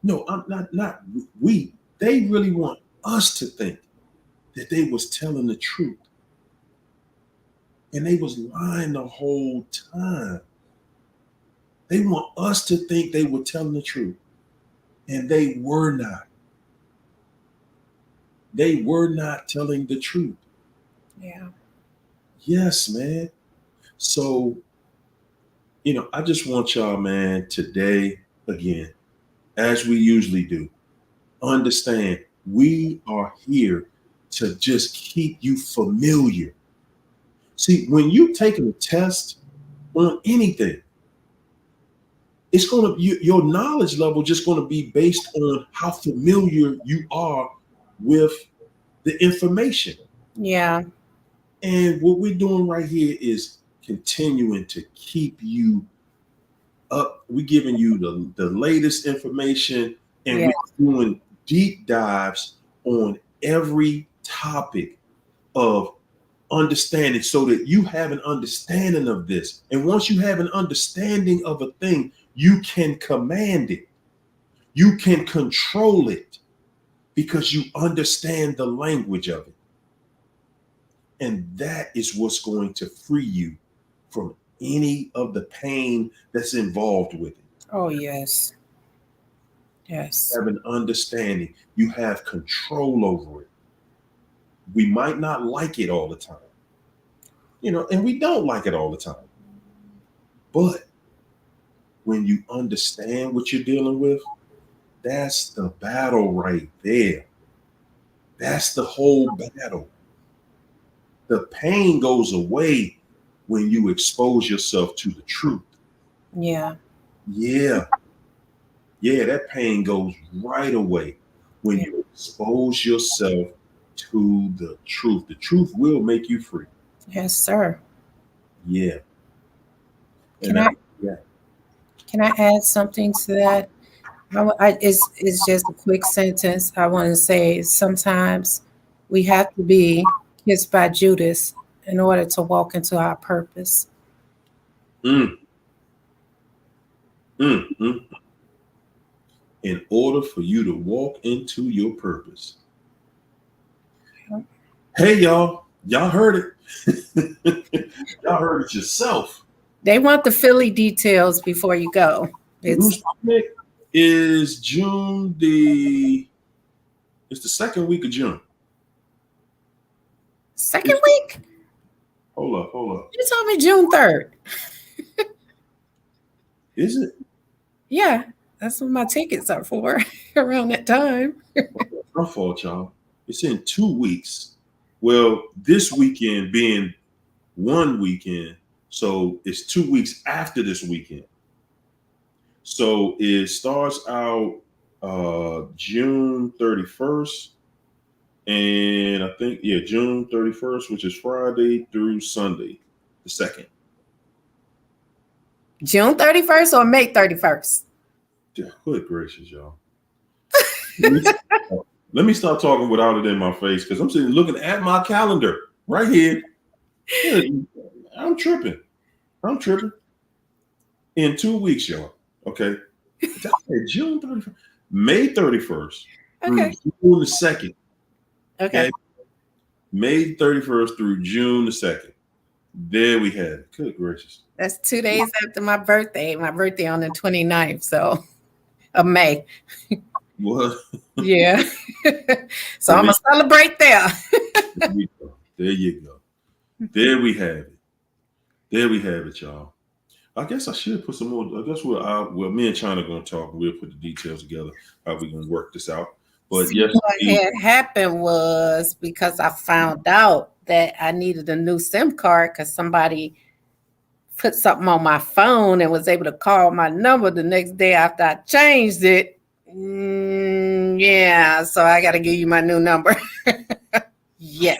no, I'm not we. They really want us to think that they was telling the truth. And they was lying the whole time. They want us to think they were telling the truth. And they were not. They were not telling the truth. Yeah. Yes, man. So, I just want y'all, man, today, again, as we usually do, understand we are here to just keep you familiar. See, when you're taking a test on anything, it's going to your knowledge level just going to be based on how familiar you are with the information. Yeah. And what we're doing right here is continuing to keep you up. We're giving you the latest information, and we're doing deep dives on every topic of understanding so that you have an understanding of this. And once you have an understanding of a thing, you can command it. You can control it because you understand the language of it. And that is what's going to free you from any of the pain that's involved with it. Oh, yes. Yes. You have an understanding. You have control over it. We might not like it all the time, and we don't like it all the time. But when you understand what you're dealing with, that's the battle right there. That's the whole battle. The pain goes away when you expose yourself to the truth. Yeah. Yeah, that pain goes right away when you expose yourself to the truth. The truth will make you free. Yes, sir. Yeah. Can I add something to that? It's just a quick sentence. I want to say sometimes we have to be kissed by Judas in order to walk into our purpose. In order for you to walk into your purpose. Hey, y'all heard it. Y'all heard it yourself. They want the Philly details before you go. It's June it's the second week of June. Second week? Hold up. You told me June 3rd. Is it? Yeah, that's what my tickets are for around that time. My fault, y'all. It's in 2 weeks. Well, this weekend being one weekend, so it's 2 weeks after this weekend. So it starts out June 31st. And I think, June 31st, which is Friday through Sunday, the 2nd. June 31st or May 31st? Good gracious, y'all. Let me stop talking without it in my face because I'm sitting looking at my calendar right here. I'm tripping. In 2 weeks, y'all. Okay. June 31st. May 31st through June the 2nd. Okay. May 31st through June the 2nd. There we have it. Good gracious. That's 2 days after my birthday. My birthday on the 29th, of May. What? Yeah. So I'm going to celebrate there. There you go. There we have it, y'all. I guess I should put some more. I guess me and China going to talk. We'll put the details together, how we're going to work this out. But yes, what had happened was because I found out that I needed a new SIM card because somebody put something on my phone and was able to call my number the next day after I changed it. Yeah, so I got to give you my new number. Yeah.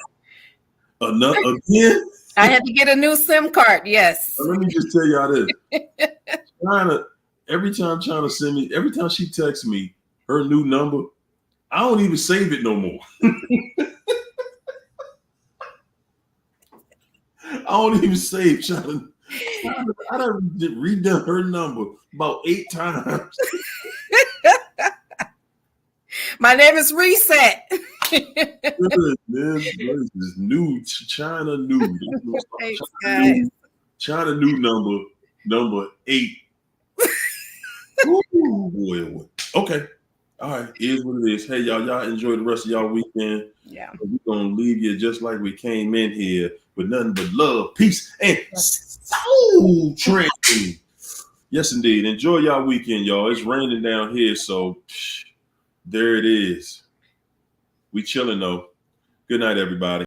Again? I had to get a new SIM card. Yes. Let me just tell y'all this. Every time she texts me her new number, I don't even save it no more. I don't even save China. I done redone her number about 8 times. My name is Reset. This is new China new. China new number 8. Ooh, boy. Okay. All right. Is what it is. Hey, y'all enjoy the rest of y'all weekend. Yeah. We're going to leave you just like we came in here with nothing but love, peace, and soul train. Yes, indeed. Enjoy y'all weekend, y'all. It's raining down here, so there it is. We chilling, though. Good night, everybody.